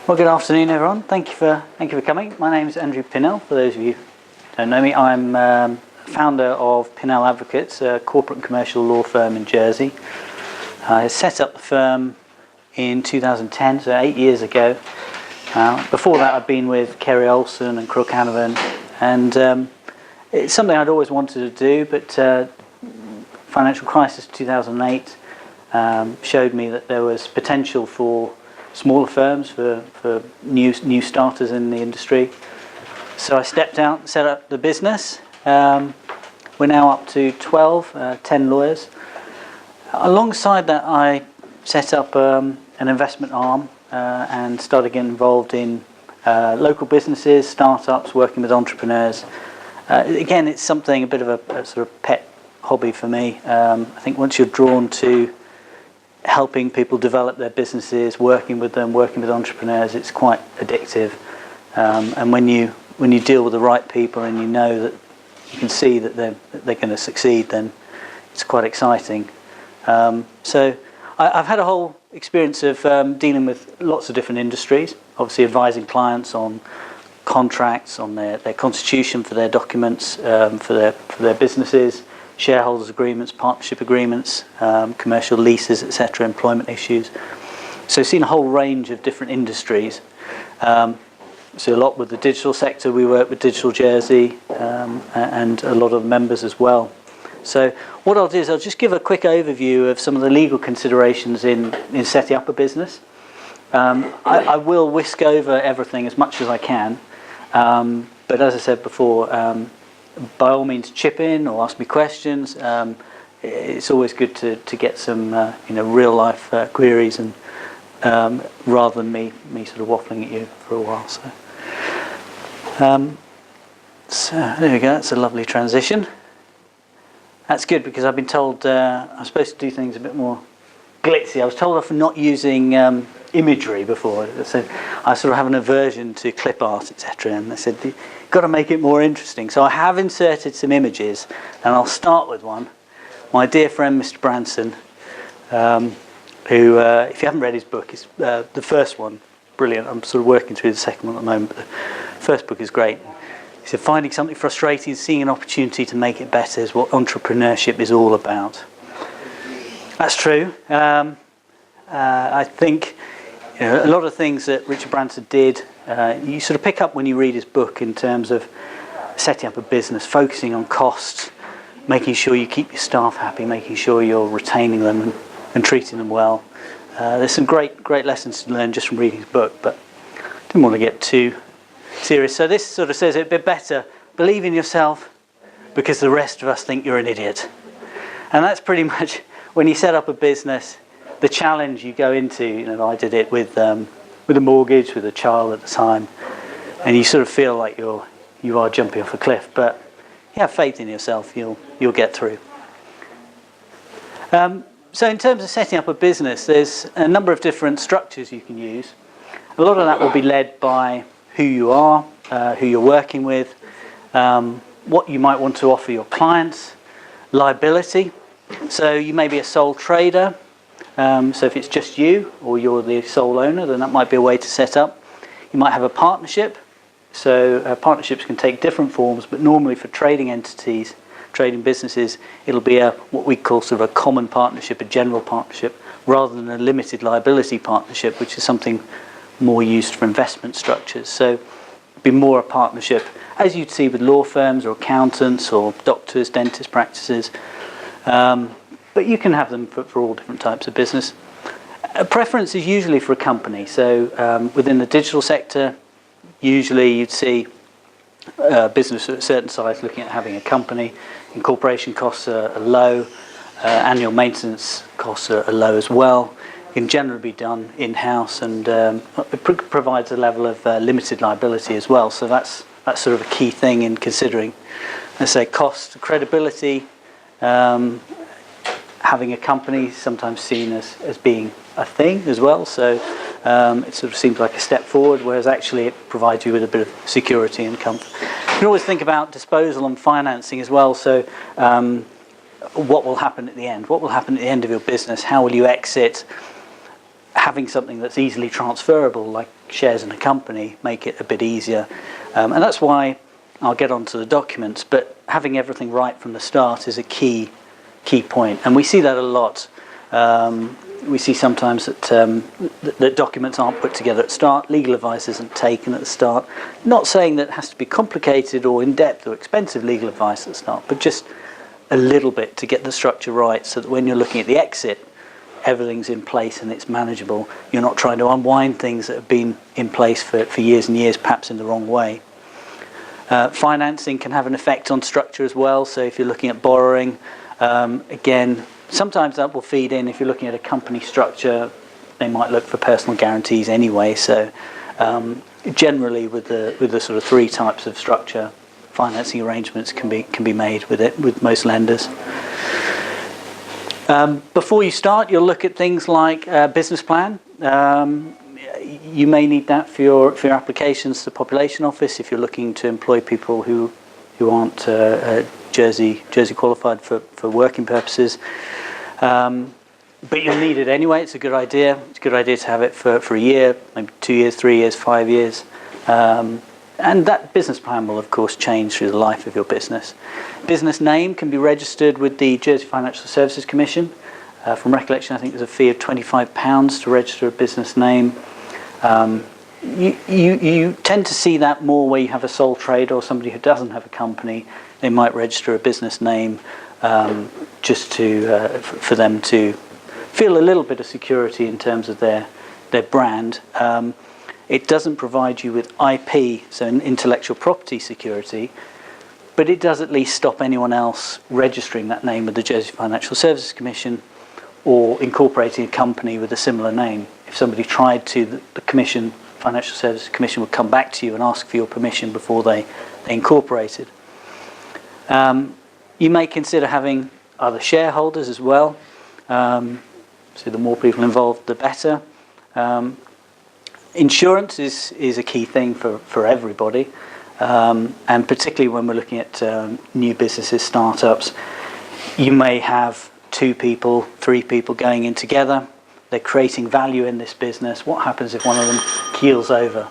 Well, good afternoon, everyone. Thank you for coming. My name is Andrew Pinel. For those of you who don't know me, I'm founder of Pinel Advocates, a corporate and commercial law firm in Jersey. I set up the firm in 2010, so 8 years ago. Before that, I've been with Kerry Olsen and Crook Hanovan, and it's something I'd always wanted to do, but financial crisis 2008 showed me that there was potential for smaller firms, for new starters in the industry. So I stepped out and set up the business. We're now up to 10 lawyers. Alongside that, I set up an investment arm and started getting involved in local businesses, startups, working with entrepreneurs. Again, it's something, a bit of a sort of pet hobby for me. I think once you're drawn to helping people develop their businesses, working with them, working with entrepreneurs, it's quite addictive. And when you deal with the right people and you know that you can see that they're going to succeed, then it's quite exciting. So I've had a whole experience of dealing with lots of different industries, obviously advising clients on contracts, on their constitution for their documents, for their businesses, shareholders agreements, partnership agreements, commercial leases, etc., employment issues. So I've seen a whole range of different industries. So a lot with the digital sector. We work with Digital Jersey and a lot of members as well. So what I'll do is I'll just give a quick overview of some of the legal considerations in setting up a business. I will whisk over everything as much as I can, but as I said before, by all means chip in or ask me questions. It's always good to get some real life queries, and rather than me sort of waffling at you for a while. So there we go. That's a lovely transition. That's good because I've been told I'm supposed to do things a bit more glitzy. I was told off for not using imagery before. So I sort of have an aversion to clip art, etc. And they said, you've got to make it more interesting. So I have inserted some images, and I'll start with one. My dear friend, Mr. Branson, who, if you haven't read his book, is the first one, brilliant. I'm sort of working through the second one at the moment, but the first book is great. He said, finding something frustrating, seeing an opportunity to make it better is what entrepreneurship is all about. That's true. I think a lot of things that Richard Branson did, you sort of pick up when you read his book in terms of setting up a business, focusing on costs, making sure you keep your staff happy, making sure you're retaining them and treating them well. There's some great lessons to learn just from reading his book, but I didn't want to get too serious. So this sort of says it a bit better. Believe in yourself because the rest of us think you're an idiot. And that's pretty much when you set up a business, the challenge you go into. I did it with a mortgage, with a child at the time, and you sort of feel like you are jumping off a cliff. But you have faith in yourself, you'll get through. So in terms of setting up a business, there's a number of different structures you can use. A lot of that will be led by who you are, who you're working with, what you might want to offer your clients, liability. So you may be a sole trader. So if it's just you or you're the sole owner, then that might be a way to set up. You might have a partnership. So partnerships can take different forms, but normally for trading entities, trading businesses, it'll be what we call sort of a common partnership, a general partnership, rather than a limited liability partnership, which is something more used for investment structures. So it'd be more a partnership, as you'd see with law firms or accountants or doctors, dentist practices. But you can have them for all different types of business. A preference is usually for a company. So within the digital sector, usually you'd see a business at a certain size looking at having a company. Incorporation costs are low. Annual maintenance costs are low as well. Can generally be done in-house, and it provides a level of limited liability as well. So that's sort of a key thing in considering. Let's say cost, credibility. Having a company is sometimes seen as being a thing as well. So it sort of seems like a step forward, whereas actually it provides you with a bit of security and comfort. You can always think about disposal and financing as well. So what will happen at the end? What will happen at the end of your business? How will you exit? having something that's easily transferable, like shares in a company, make it a bit easier. And that's why I'll get onto the documents, but having everything right from the start is a key point. And we see that a lot. We see sometimes that documents aren't put together at the start, legal advice isn't taken at the start. Not saying that it has to be complicated or in-depth or expensive legal advice at the start, but just a little bit to get the structure right, so that when you're looking at the exit, everything's in place and it's manageable. You're not trying to unwind things that have been in place for years and years, perhaps in the wrong way. Financing can have an effect on structure as well. So if you're looking at borrowing, again, sometimes that will feed in. If you're looking at a company structure, they might look for personal guarantees anyway. So generally, with the sort of three types of structure, financing arrangements can be made with most lenders. Before you start, you'll look at things like business plan. You may need that for your applications to the population office if you're looking to employ people who aren't Jersey qualified for working purposes. But you'll need it anyway. It's a good idea. It's a good idea to have it for a year, maybe 2 years, 3 years, 5 years. And that business plan will, of course, change through the life of your business. Business name can be registered with the Jersey Financial Services Commission. From recollection, I think there's a fee of £25 to register a business name. You tend to see that more where you have a sole trader or somebody who doesn't have a company. They might register a business name just for them to feel a little bit of security in terms of their brand. It doesn't provide you with IP, so an intellectual property security, but it does at least stop anyone else registering that name with the Jersey Financial Services Commission or incorporating a company with a similar name. If somebody tried to, the Commission, Financial Services Commission, would come back to you and ask for your permission before they incorporated. You may consider having other shareholders as well. So the more people involved, the better. Insurance is a key thing for everybody, and particularly when we're looking at new businesses, startups. You may have 2 people, 3 people going in together. They're creating value in this business. What happens if one of them keels over?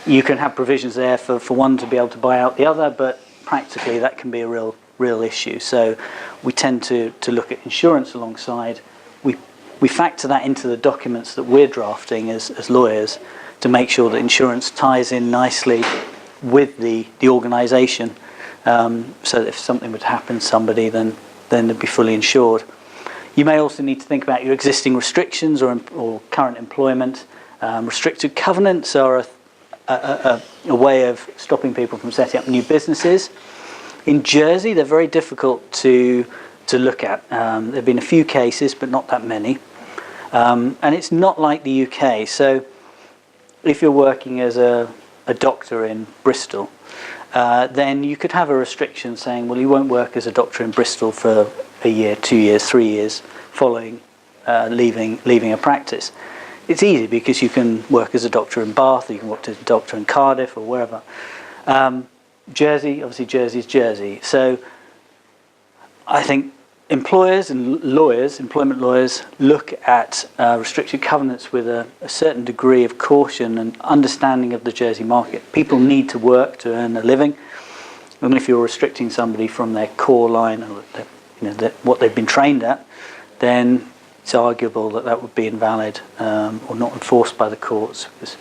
You can have provisions there for one to be able to buy out the other, but practically that can be a real issue. So we tend to look at insurance alongside. We factor that into the documents that we're drafting as lawyers to make sure that insurance ties in nicely with the organisation, so that if something would happen to somebody, then they'd be fully insured. You may also need to think about your existing restrictions or current employment. Restricted covenants are a way of stopping people from setting up new businesses. In Jersey, they're very difficult to look at. There have been a few cases, but not that many. And it's not like the UK. So if you're working as a doctor in Bristol, then you could have a restriction saying, well, you won't work as a doctor in Bristol for a year, 2 years, 3 years following leaving a practice. It's easy because you can work as a doctor in Bath, or you can work as a doctor in Cardiff or wherever. Jersey, obviously Jersey's Jersey. So I think employers and lawyers, employment lawyers, look at restricted covenants with a certain degree of caution and understanding of the Jersey market. People need to work to earn a living, and if you're restricting somebody from their core line, or what they've been trained at, then it's arguable that would be invalid or not enforced by the courts. It's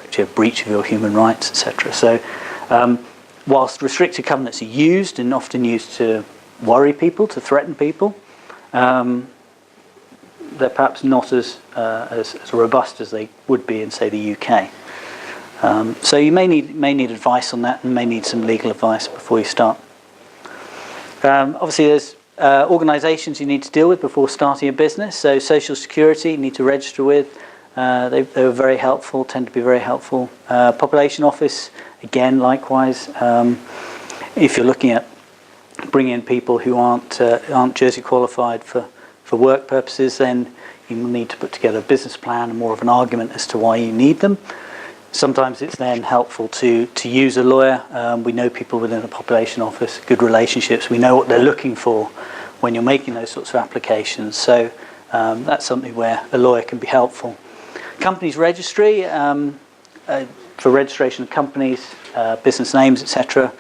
actually a breach of your human rights, etc. So, whilst restricted covenants are used and often used to worry people, to threaten people, they're perhaps not as robust as they would be in, say, the UK. So you may need advice on that, and may need some legal advice before you start. Obviously, there's organisations you need to deal with before starting a business. So Social Security you need to register with. They were very helpful, tend to be very helpful. Population Office, again, likewise. If you're looking at bringing in people who aren't Jersey qualified for work purposes, then you will need to put together a business plan and more of an argument as to why you need them. Sometimes it's then helpful to use a lawyer. We know people within the Population Office, good relationships. We know what they're looking for when you're making those sorts of applications. So that's something where a lawyer can be helpful. Companies registry, for registration of companies, business names, etc.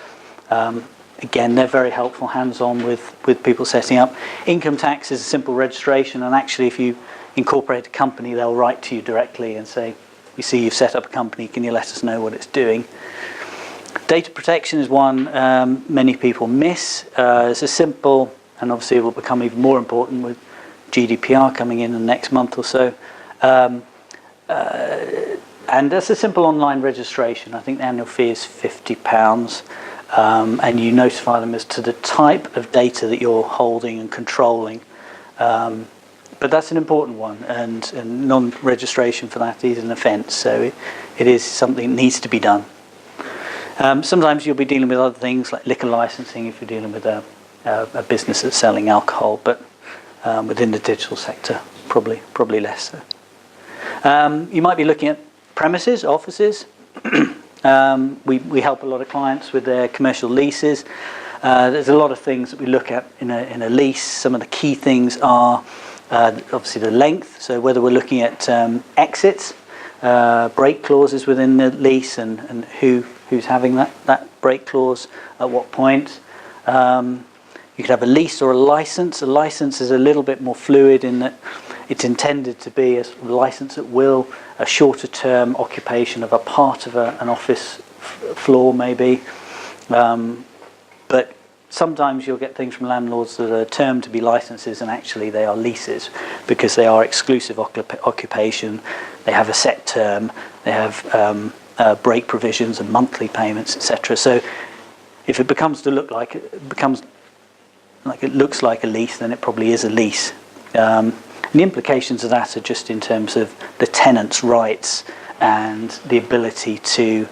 Again, they're very helpful, hands-on with people setting up. Income tax is a simple registration, and actually if you incorporate a company, they'll write to you directly and say, we see you've set up a company, can you let us know what it's doing? Data protection is one many people miss. It's a simple, and obviously it will become even more important with GDPR coming in the next month or so. And that's a simple online registration. I think the annual fee is £50, and you notify them as to the type of data that you're holding and controlling. But that's an important one, and non-registration for that is an offence, so it is something that needs to be done. Sometimes you'll be dealing with other things like liquor licensing if you're dealing with a business that's selling alcohol, but within the digital sector, probably less so. You might be looking at premises, offices. We help a lot of clients with their commercial leases. There's a lot of things that we look at in a lease. Some of the key things are obviously the length, so whether we're looking at exits, break clauses within the lease, and who's having that break clause at what point. You could have a lease or a license. A license is a little bit more fluid in that it's intended to be a license at will, a shorter term occupation of a part of an office floor maybe. But sometimes you'll get things from landlords that are termed to be licenses and actually they are leases because they are exclusive occupation, they have a set term, they have break provisions and monthly payments, etc. So if it becomes to look like it looks like a lease, then it probably is a lease. And the implications of that are just in terms of the tenant's rights and the ability to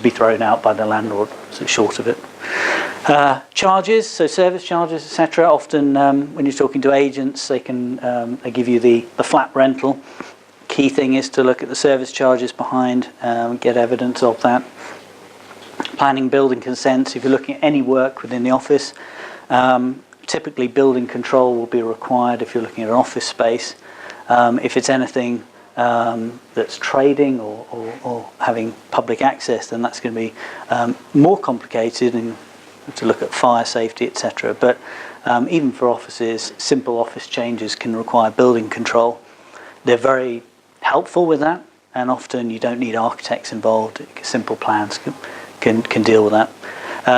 be thrown out by the landlord, so short of it. Charges, so service charges, etc. Often when you're talking to agents, they they give you the flat rental. Key thing is to look at the service charges behind, get evidence of that. Planning, building consents. If you're looking at any work within the office, typically building control will be required if you're looking at an office space. If it's anything that's trading or having public access, then that's going to be more complicated and to look at fire safety, etc. But even for offices, simple office changes can require building control. They're very helpful with that, and often you don't need architects involved. Simple plans can deal with that.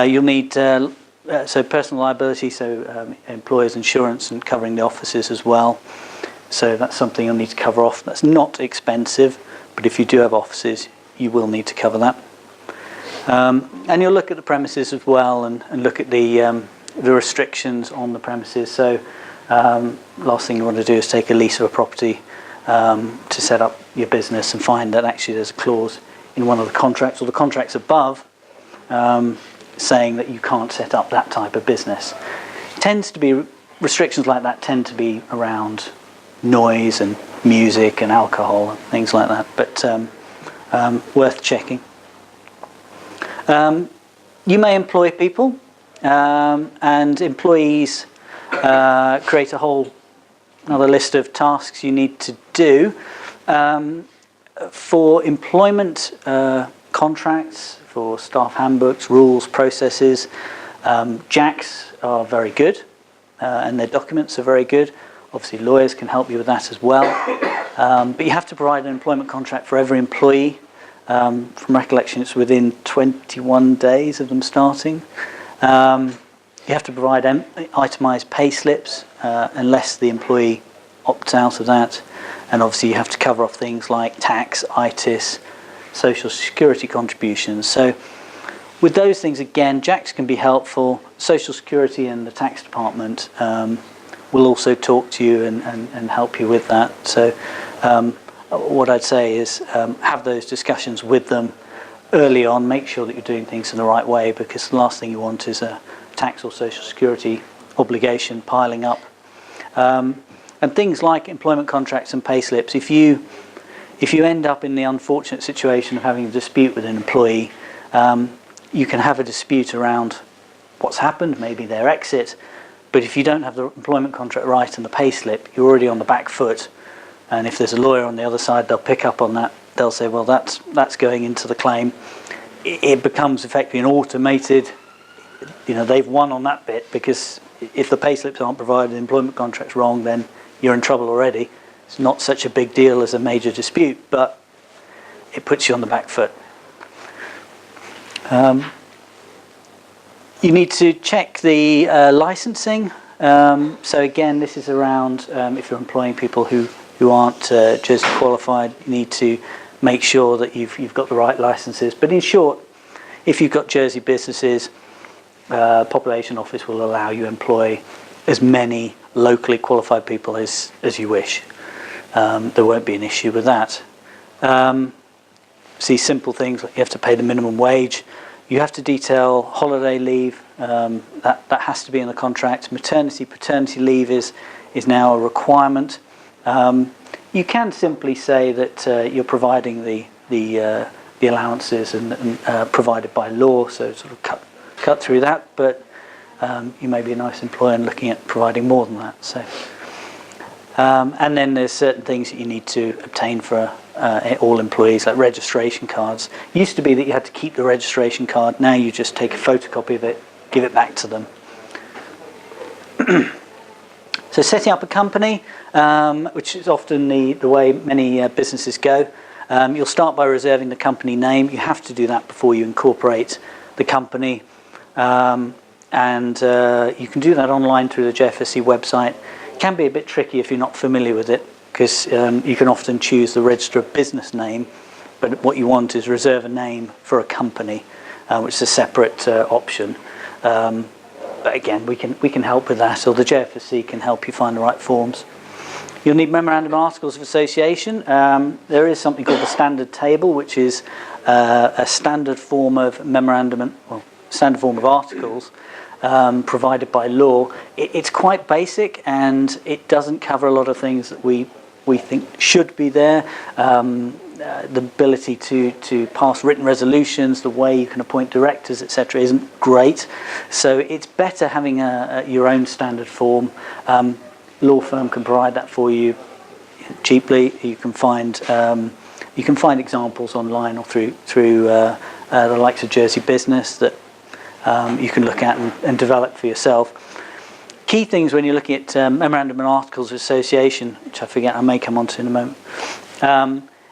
You'll need so personal liability, so employers' insurance and covering the offices as well. So that's something you'll need to cover off. That's not expensive, but if you do have offices, you will need to cover that. And you'll look at the premises as well and look at the restrictions on the premises. So last thing you want to do is take a lease of a property to set up your business and find that actually there's a clause in one of the contracts or the contracts above saying that you can't set up that type of business. Restrictions like that tend to be around noise and music and alcohol and things like that, but worth checking. You may employ people, and employees create a whole another list of tasks you need to do. For employment contracts, for staff handbooks, rules, processes, JACs are very good, and their documents are very good. Obviously lawyers can help you with that as well, but you have to provide an employment contract for every employee. From recollection, it's within 21 days of them starting. You have to provide itemised pay slips unless the employee opts out of that, and obviously you have to cover off things like tax, ITIS, social security contributions. So with those things, again, JACs can be helpful. Social security and the tax department will also talk to you and help you with that. So what I'd say is have those discussions with them early on. Make sure that you're doing things in the right way, because the last thing you want is a tax or social security obligation piling up. And things like employment contracts and pay slips, if you end up in the unfortunate situation of having a dispute with an employee, you can have a dispute around what's happened, maybe their exit, But if you don't have the employment contract right and the pay slip, you're already on the back foot. And if there's a lawyer on the other side, they'll pick up on that. They'll say, well, that's going into the claim. It becomes effectively an automated, they've won on that bit, because if the pay slips aren't provided, the employment contract's wrong, then you're in trouble already. It's not such a big deal as a major dispute, but it puts you on the back foot. You need to check the licensing. So again, this is around if you're employing people who aren't Jersey qualified, you need to make sure that you've got the right licenses. But in short, if you've got Jersey businesses, Population Office will allow you to employ as many locally qualified people as you wish. There won't be an issue with that. See simple things like you have to pay the minimum wage. You have to detail holiday leave. That has to be in the contract. Maternity, paternity leave is now a requirement. You can simply say that you're providing the allowances and provided by law, so sort of cut through that. But you may be a nice employer and looking at providing more than that. So, and then there's certain things that you need to obtain for all employees, like registration cards. It used to be that you had to keep the registration card. Now you just take a photocopy of it, give it back to them. So setting up a company, which is often the way many businesses go, you'll start by reserving the company name. You have to do that before you incorporate the company. And you can do that online through the JFSC website. It can be a bit tricky if you're not familiar with it, because you can often choose the register of business name, but what you want is reserve a name for a company, which is a separate option. But again, we can help with that, or the JFSC can help you find the right forms. You'll need memorandum articles of association. There is something called the standard table, which is a standard form of standard form of articles provided by law. It's quite basic, and it doesn't cover a lot of things that we think should be there. The ability to pass written resolutions, the way you can appoint directors, etc., isn't great. So it's better having your own standard form. Law firm can provide that for you cheaply. You can find examples online or through the likes of Jersey Business that you can look at and develop for yourself. Key things when you're looking at memorandum and articles of association, which I may come on to in a moment,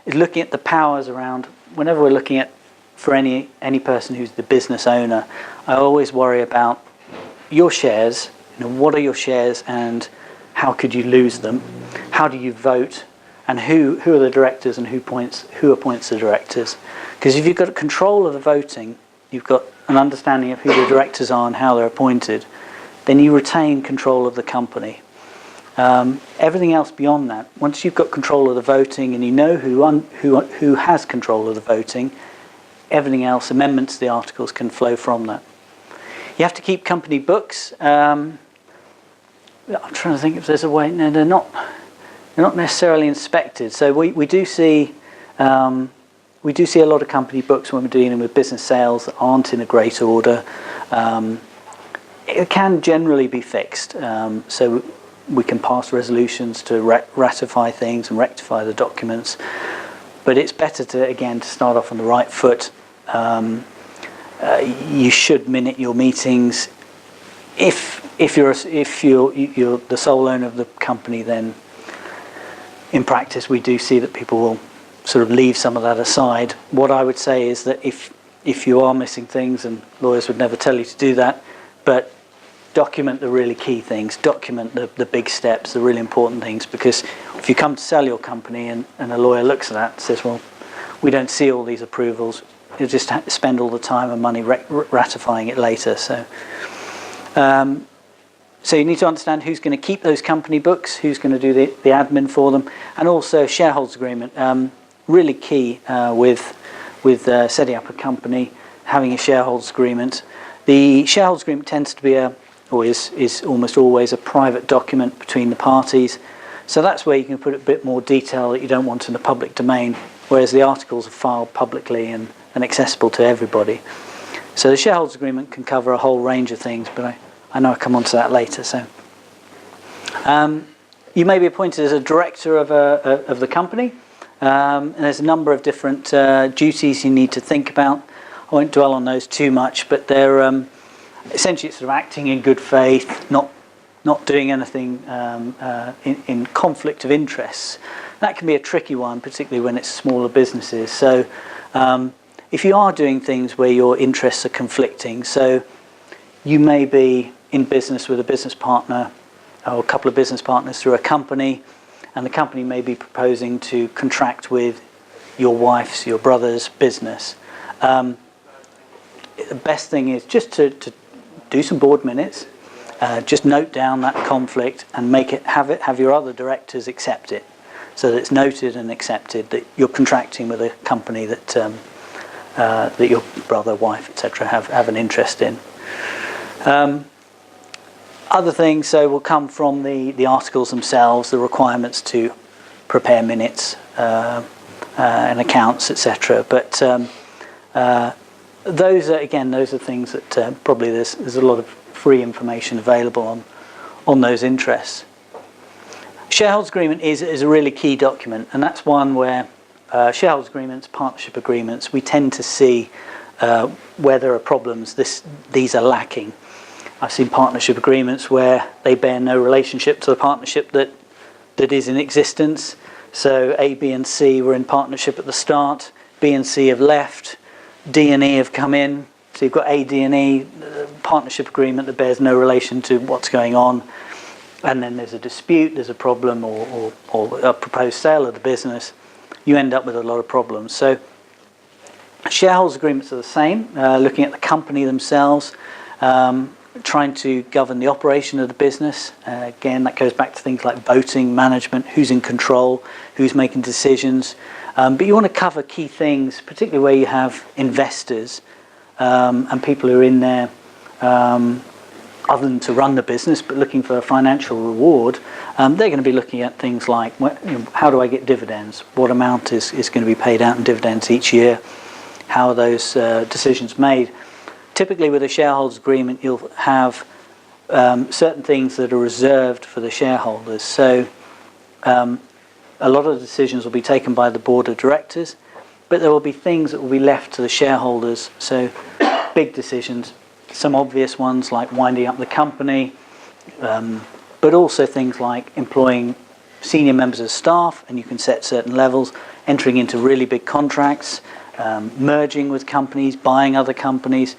is looking at the powers around. Whenever we're looking at for any person who's the business owner, I always worry about your shares. What are your shares, and how could you lose them? How do you vote, and who are the directors, and who appoints the directors? Because if you've got control of the voting, you've got an understanding of who the directors are and how they're appointed, then you retain control of the company. Everything else beyond that, once you've got control of the voting and you know who has control of the voting, everything else, amendments to the articles, can flow from that. You have to keep company books. I'm trying to think if there's a way. No, they're not necessarily inspected. So we do see a lot of company books when we're dealing with business sales that aren't in a great order. It can generally be fixed. So we can pass resolutions to ratify things and rectify the documents. But it's better to start off on the right foot. You should minute your meetings. If you're the sole owner of the company, then in practice we do see that people will sort of leave some of that aside. What I would say is that if you are missing things, and lawyers would never tell you to do that, but document the really key things, document the big steps, the really important things, because if you come to sell your company and a lawyer looks at that and says, well, we don't see all these approvals, you'll just spend all the time and money ratifying it later. So you need to understand who's going to keep those company books, who's going to do the admin for them, and also shareholders agreement. Really key with setting up a company, having a shareholders agreement. The shareholders agreement tends to be is almost always a private document between the parties. So that's where you can put a bit more detail that you don't want in the public domain, whereas the articles are filed publicly and accessible to everybody. So the shareholders agreement can cover a whole range of things, but I know I'll come on to that later. So you may be appointed as a director of the company, and there's a number of different duties you need to think about. I won't dwell on those too much, but they're essentially sort of acting in good faith, not doing anything in conflict of interests. That can be a tricky one, particularly when it's smaller businesses. So if you are doing things where your interests are conflicting, so you may be in business with a business partner or a couple of business partners through a company, and the company may be proposing to contract with your wife's, your brother's business. The best thing is just to do some board minutes, just note down that conflict and have your other directors accept it, so that it's noted and accepted that you're contracting with a company that your brother, wife, etc. have an interest in. Other things will come from the articles themselves, the requirements to prepare minutes and accounts, etc. But those are things that probably there's a lot of free information available on those interests. Shareholders agreement is a really key document, and that's one where shareholders agreements, partnership agreements, we tend to see where there are problems. These are lacking. I've seen partnership agreements where they bear no relationship to the partnership that is in existence. So A, B and C were in partnership at the start, B and C have left, D and E have come in. So you've got A, D and E, partnership agreement that bears no relation to what's going on. And then there's a dispute, there's a problem or a proposed sale of the business. You end up with a lot of problems. So shareholders agreements are the same, looking at the company themselves, trying to govern the operation of the business. Again, that goes back to things like voting, management, who's in control, who's making decisions. But you want to cover key things, particularly where you have investors and people who are in there other than to run the business, but looking for a financial reward. They're going to be looking at things like, how do I get dividends? What amount is going to be paid out in dividends each year? How are those decisions made? Typically with a shareholders agreement, you'll have certain things that are reserved for the shareholders. So a lot of the decisions will be taken by the board of directors, but there will be things that will be left to the shareholders. So big decisions, some obvious ones like winding up the company, but also things like employing senior members of staff, and you can set certain levels, entering into really big contracts, merging with companies, buying other companies.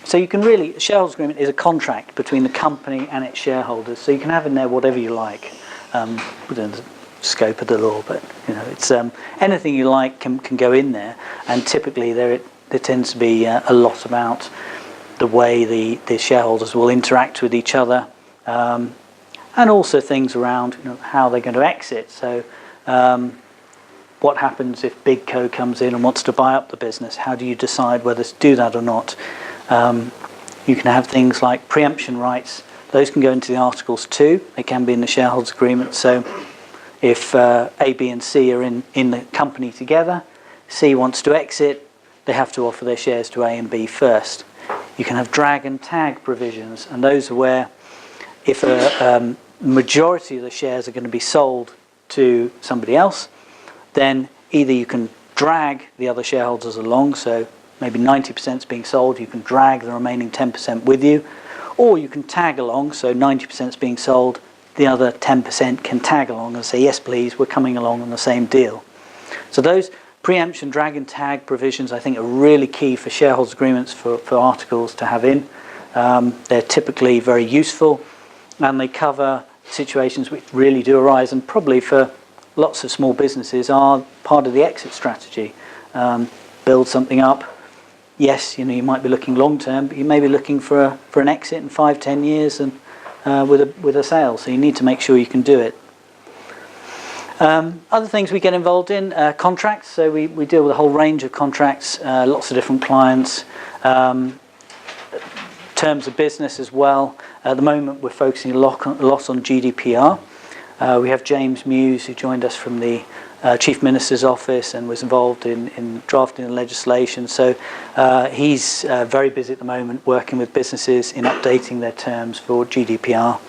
So you can really, a shareholders agreement is a contract between the company and its shareholders. So you can have in there whatever you like within the scope of the law, but it's anything you like can go in there. And typically there tends to be a lot about the way the shareholders will interact with each other, and also things around how they're going to exit. So what happens if Big Co comes in and wants to buy up the business? How do you decide whether to do that or not? You can have things like preemption rights. Those can go into the articles too. They can be in the shareholders agreement. So if A, B and C are in the company together, C wants to exit, they have to offer their shares to A and B first. You can have drag and tag provisions, and those are where if a majority of the shares are going to be sold to somebody else, then either you can drag the other shareholders along, so maybe 90% is being sold, you can drag the remaining 10% with you, or you can tag along, so 90% is being sold, the other 10% can tag along and say, yes please, we're coming along on the same deal. So those preemption, drag and tag provisions I think are really key for shareholders agreements for articles to have in. They're typically very useful, and they cover situations which really do arise, and probably for lots of small businesses are part of the exit strategy. Build something up. Yes, you might be looking long term, but you may be looking for an exit in 5-10 years and with a sale. So you need to make sure you can do it. Other things we get involved in, contracts. So we deal with a whole range of contracts, lots of different clients. Terms of business as well. At the moment we're focusing a lot on GDPR. We have James Muse, who joined us from the Chief Minister's Office and was involved in drafting the legislation. So he's very busy at the moment working with businesses in updating their terms for GDPR.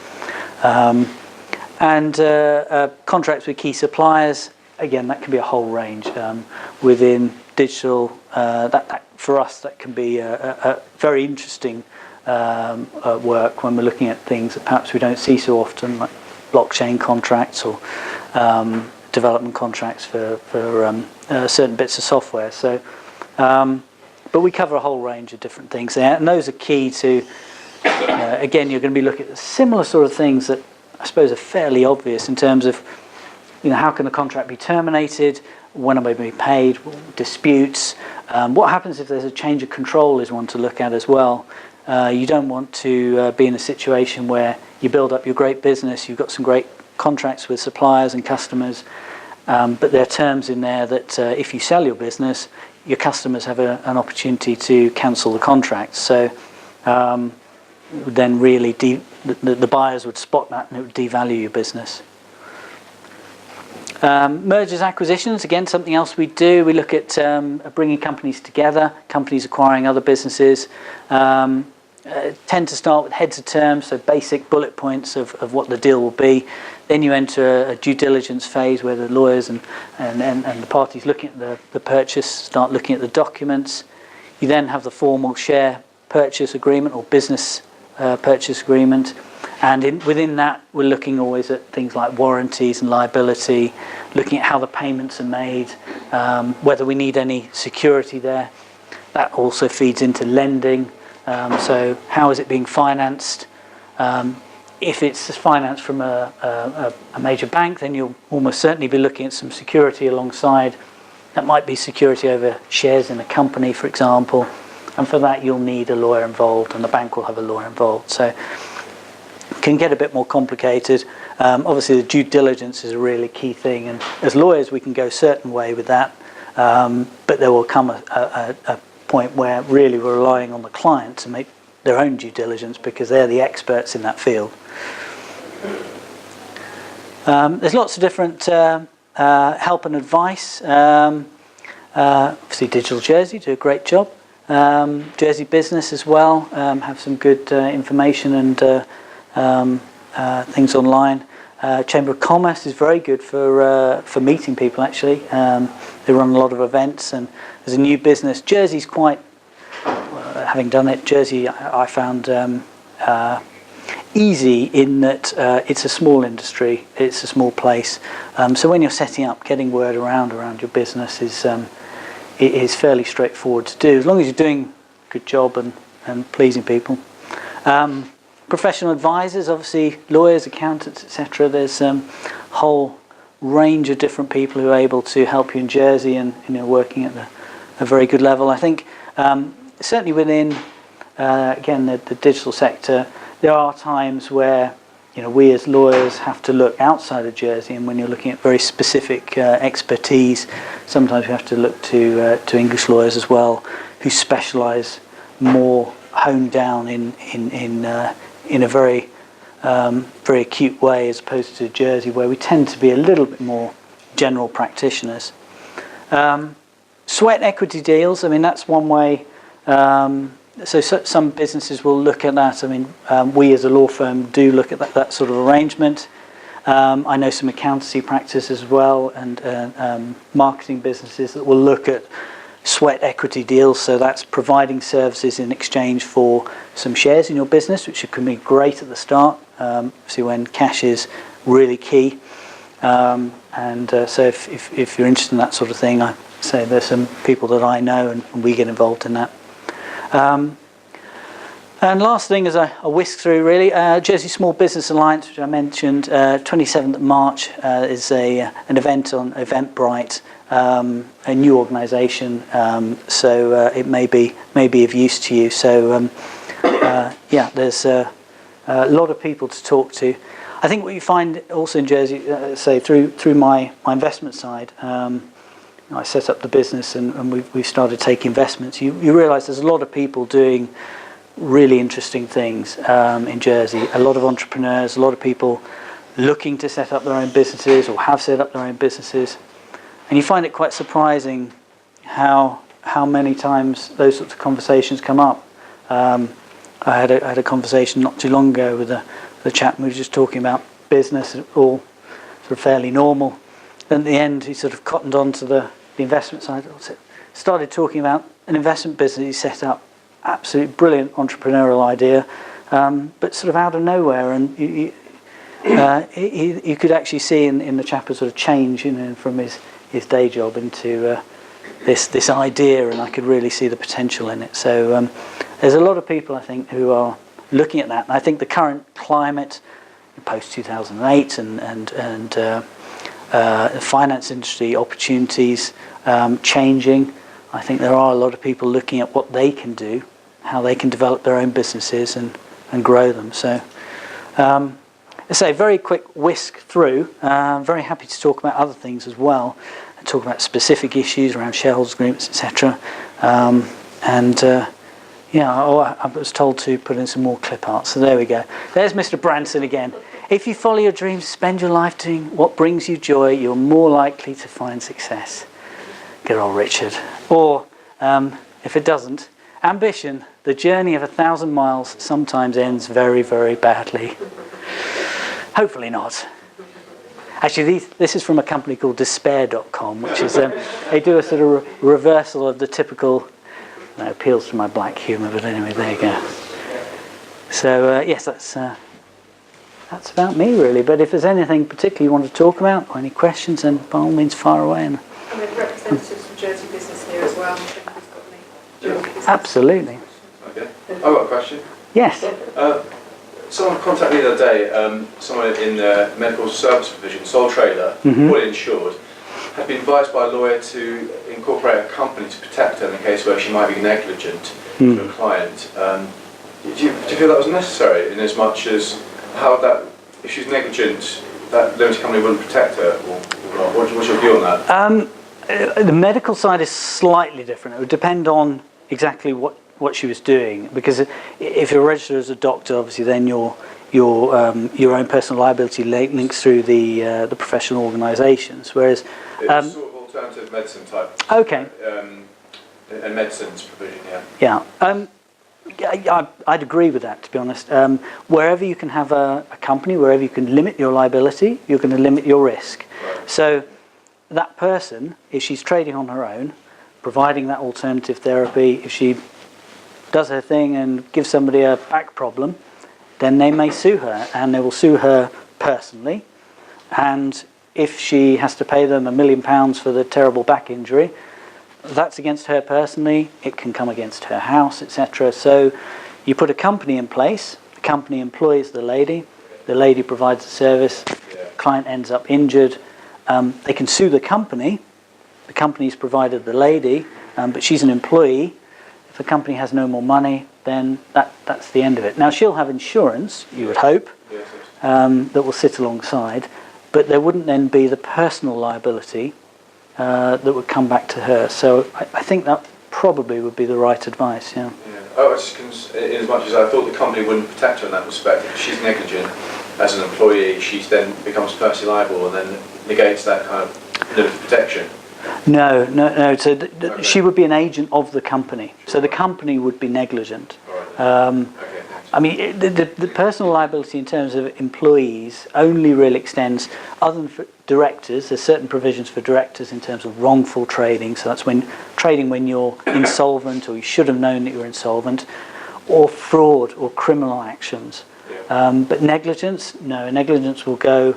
And contracts with key suppliers, again, that can be a whole range. Within digital, that for us, that can be a very interesting work when we're looking at things that perhaps we don't see so often, like blockchain contracts or development contracts for certain bits of software. So, but we cover a whole range of different things there, and those are key to. Again, you're going to be looking at similar sort of things that I suppose are fairly obvious in terms of, how can the contract be terminated? When am I being paid? Disputes. What happens if there's a change of control is one to look at as well. You don't want to be in a situation where you build up your great business, you've got some great contracts with suppliers and customers, but there are terms in there that if you sell your business, your customers have an opportunity to cancel the contract. So then really the buyers would spot that and it would devalue your business. Mergers, acquisitions, again, something else we do. We look at bringing companies together, companies acquiring other businesses. Tend to start with heads of terms, so basic bullet points of what the deal will be. Then you enter a due diligence phase where the lawyers and the parties looking at the purchase start looking at the documents. You then have the formal share purchase agreement or business purchase agreement. And within that, we're looking always at things like warranties and liability, looking at how the payments are made, whether we need any security there. That also feeds into lending. So how is it being financed? If it's financed from a major bank, then you'll almost certainly be looking at some security alongside. That might be security over shares in a company, for example. And for that, you'll need a lawyer involved, and the bank will have a lawyer involved. So it can get a bit more complicated. Obviously, the due diligence is a really key thing. And as lawyers, we can go a certain way with that. But there will come a point where really we're relying on the client to make their own due diligence because they're the experts in that field. There's lots of different help and advice. Obviously, Digital Jersey do a great job. Jersey Business as well have some good information and things online. Chamber of Commerce is very good for meeting people, actually. They run a lot of events, and as a new business, Jersey's quite, having done it, Jersey I found easy in that it's a small industry, it's a small place. So when you're setting up, getting word around your business is fairly straightforward to do, as long as you're doing a good job and pleasing people. Professional advisors, obviously lawyers, accountants, etc. There's a whole range of different people who are able to help you in Jersey and working at a very good level. I think certainly within again the digital sector, there are times where we as lawyers have to look outside of Jersey, and when you're looking at very specific expertise, sometimes we have to look to English lawyers as well, who specialise more honed down in a very very acute way, as opposed to Jersey, where we tend to be a little bit more general practitioners. Sweat equity deals, I mean, that's one way. So some businesses will look at that. I mean, we as a law firm do look at that sort of arrangement. I know some accountancy practices as well, and marketing businesses that will look at sweat equity deals. So that's providing services in exchange for some shares in your business, which can be great at the start, obviously when cash is really key. So if you're interested in that sort of thing, I say there's some people that I know, and we get involved in that. And last thing as I whisk through, really, Jersey Small Business Alliance, which I mentioned, 27th of March is an event on Eventbrite, a new organisation, so it may be of use to you. So yeah, there's a lot of people to talk to. I think what you find also in Jersey, say through my investment side, I set up the business and we've started taking investments. You realise there's a lot of people doing really interesting things in Jersey. A lot of entrepreneurs, a lot of people looking to set up their own businesses or have set up their own businesses. And you find it quite surprising how many times those sorts of conversations come up. I had a conversation not too long ago with a chap who was just talking about business, all sort of fairly normal. Then at the end, he sort of cottoned on to the investment side. Started talking about an investment business he set up. Absolutely brilliant entrepreneurial idea, but sort of out of nowhere. And you could actually see in the chap a sort of change, from his day job into this idea, and I could really see the potential in it. So there's a lot of people, I think, who are looking at that. And I think the current climate, post 2008, and the finance industry opportunities changing. I think there are a lot of people looking at what they can do, how they can develop their own businesses and grow them. So, let's say, very quick whisk through. I'm very happy to talk about other things as well, and talk about specific issues around shareholders agreements, etc. I was told to put in some more clip art, so there we go. There's Mr. Branson again. If you follow your dreams, spend your life doing what brings you joy, you're more likely to find success. Good old Richard. Or, if it doesn't, ambition, the journey of 1,000 miles sometimes ends very, very badly. Hopefully not. Actually, this is from a company called despair.com, which is, they do a sort of reversal of the typical, appeals to my black humour, but anyway, there you go. So, yes, that's about me, really. But if there's anything particularly you want to talk about, or any questions, then by all means fire away. And we have representatives from Jersey Business here as well. I think who's got any Jersey business. Absolutely. Okay. I've got a question. Yes. Someone contacted me the other day, someone in the medical service provision, sole trader, fully insured, had been advised by a lawyer to incorporate a company to protect her in the case where she might be negligent to a client. Do you feel that was necessary, in as much as how that, if she's negligent, that limited company wouldn't protect her, or what's your view on that? The medical side is slightly different. It would depend on exactly what she was doing, because if you're registered as a doctor, obviously then your own personal liability links through the professional organisations, whereas it's sort of alternative medicine type. Okay. And medicines provision, yeah. I'd agree with that, to be honest. Wherever you can have a company, wherever you can limit your liability, you're going to limit your risk. Right. So that person, if she's trading on her own, providing that alternative therapy, if she does her thing and gives somebody a back problem, then they may sue her, and they will sue her personally. And if she has to pay them £1 million for the terrible back injury, that's against her personally. It can come against her house, etc. So you put a company in place, the company employs the lady provides the service, the client ends up injured, they can sue the company's provided the lady, but she's an employee. If the company has no more money, then that's the end of it. Now, she'll have insurance, you would hope, that will sit alongside, but there wouldn't then be the personal liability that would come back to her. So I think that probably would be the right advice, yeah. Oh, in as much as I thought the company wouldn't protect her in that respect. If she's negligent as an employee, she then becomes personally liable and then negates that kind of limited protection. No. So okay. She would be an agent of the company. Sure. So the company would be negligent. Right. I mean, the personal liability in terms of employees only really extends, other than for directors. There's certain provisions for directors in terms of wrongful trading. So that's when you're insolvent, or you should have known that you were insolvent, or fraud or criminal actions. Yeah. But negligence, no. Negligence will go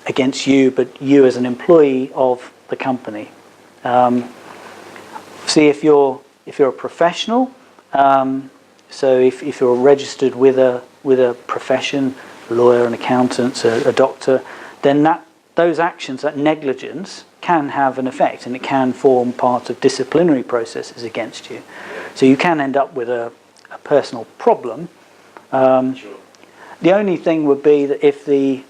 against you, but you as an employee of the company. See, if you're a professional. So if you're registered with a profession, a lawyer, an accountant, a doctor, then those actions, that negligence, can have an effect, and it can form part of disciplinary processes against you. So you can end up with a personal problem. Sure. The only thing would be that if you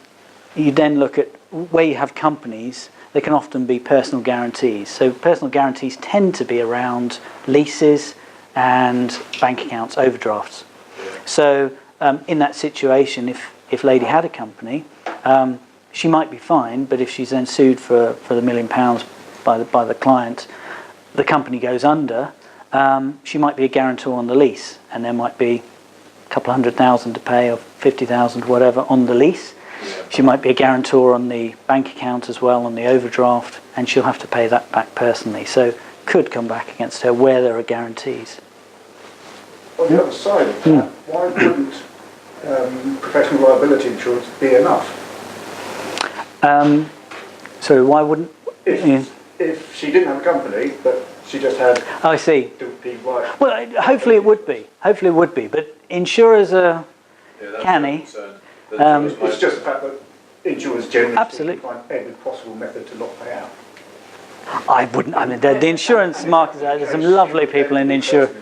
then look at where you have companies, there can often be personal guarantees. So personal guarantees tend to be around leases and bank accounts, overdrafts. So in that situation, if lady had a company, She might be fine, but if she's then sued for the £1 million by the client, the company goes under. She might be a guarantor on the lease, and there might be a couple £100,000 to pay, or 50,000, whatever, on the lease. She might be a guarantor on the bank account as well, on the overdraft, and she'll have to pay that back personally. So could come back against her where there are guarantees. On the other side of that, why wouldn't professional liability insurance be enough? So why wouldn't... If she didn't have a company, but she just had... I see. Well, hopefully it would be. Hopefully it would be. But insurers are canny. it's just the fact that insurers generally Absolutely find every possible method to not pay out. I wouldn't. I mean, the insurance market. There's some lovely people in insurance.